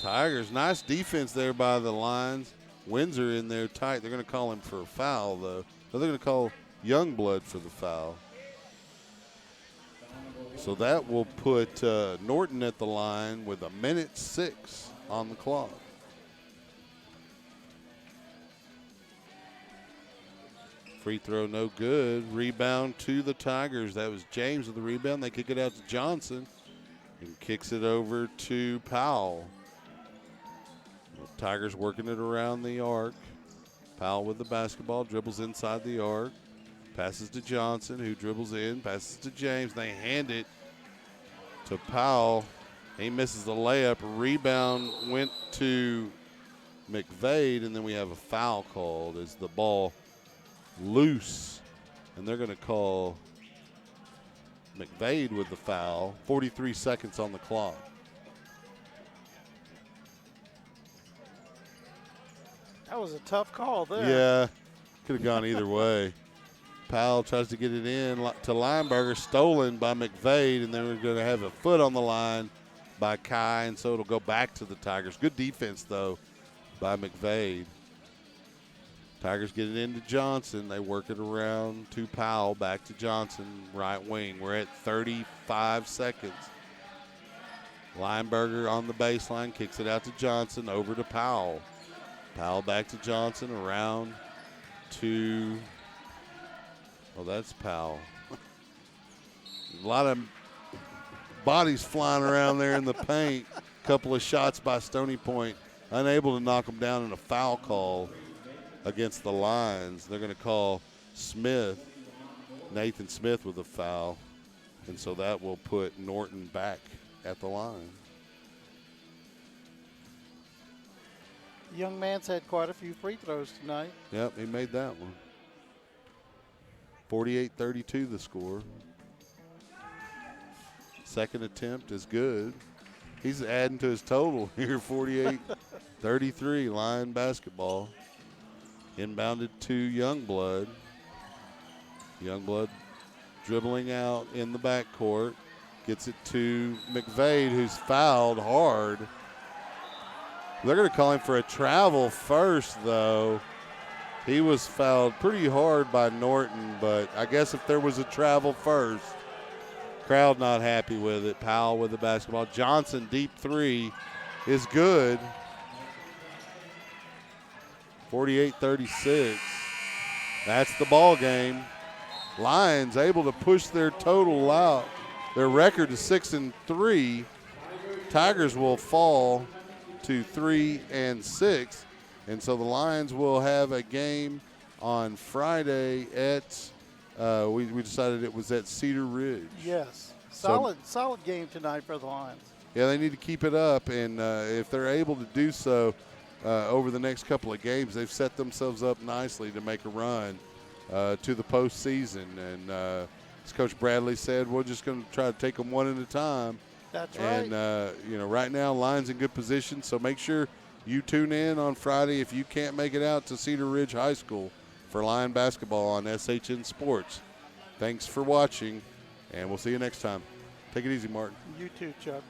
A: Tigers, nice defense there by the Lions. Windsor in there tight. They're going to call him for a foul, though. So they're going to call Youngblood for the foul. So that will put Norton at the line with 1:06 on the clock. Free throw no good. Rebound to the Tigers. That was James with the rebound. They kick it out to Johnson and kicks it over to Powell. The Tigers working it around the arc. Powell with the basketball, dribbles inside the arc. Passes to Johnson, who dribbles in, passes to James. They hand it to Powell. He misses the layup. Rebound went to McVade, and then we have a foul called as the ball loose. And they're going to call McVade with the foul. 43 seconds on the clock.
B: That was a tough call there.
A: Yeah, could have gone either way. Powell tries to get it in to Lineberger, stolen by McVade, and then we're going to have a foot on the line by Kai, and so it'll go back to the Tigers. Good defense, though, by McVade. Tigers get it into Johnson. They work it around to Powell, back to Johnson, right wing. We're at 35 seconds. Lineberger on the baseline, kicks it out to Johnson, over to Powell. Powell back to Johnson, around to, oh, that's Powell. A lot of bodies flying around there in the paint. Couple of shots by Stony Point, unable to knock them down in a foul call against the Lions. They're going to call Smith, Nathan Smith with a foul, and so that will put Norton back at the line.
B: Young man's had quite a few free throws tonight.
A: Yep, he made that one. 48-32 the score. Second attempt is good. He's adding to his total here, 48-33, Lion basketball. Inbounded to Youngblood. Youngblood dribbling out in the backcourt. Gets it to McVade, who's fouled hard. They're going to call him for a travel first, though. He was fouled pretty hard by Norton, but I guess if there was a travel first, crowd not happy with it. Powell with the basketball. Johnson, deep three, is good. 48-36. That's the ball game. Lions able to push their total out. Their record is 6-3. Tigers will fall to 3-6, and so the Lions will have a game on Friday at. We decided it was at Cedar Ridge.
B: Yes, solid game tonight for the Lions.
A: Yeah, they need to keep it up, and if they're able to do so over the next couple of games, they've set themselves up nicely to make a run to the postseason. And as Coach Bradley said, we're just going to try to take them one at a time.
B: That's right.
A: And, right now, Lions in good position, so make sure you tune in on Friday if you can't make it out to Cedar Ridge High School for Lion basketball on SHN Sports. Thanks for watching, and we'll see you next time. Take it easy, Martin.
B: You too, Chuck.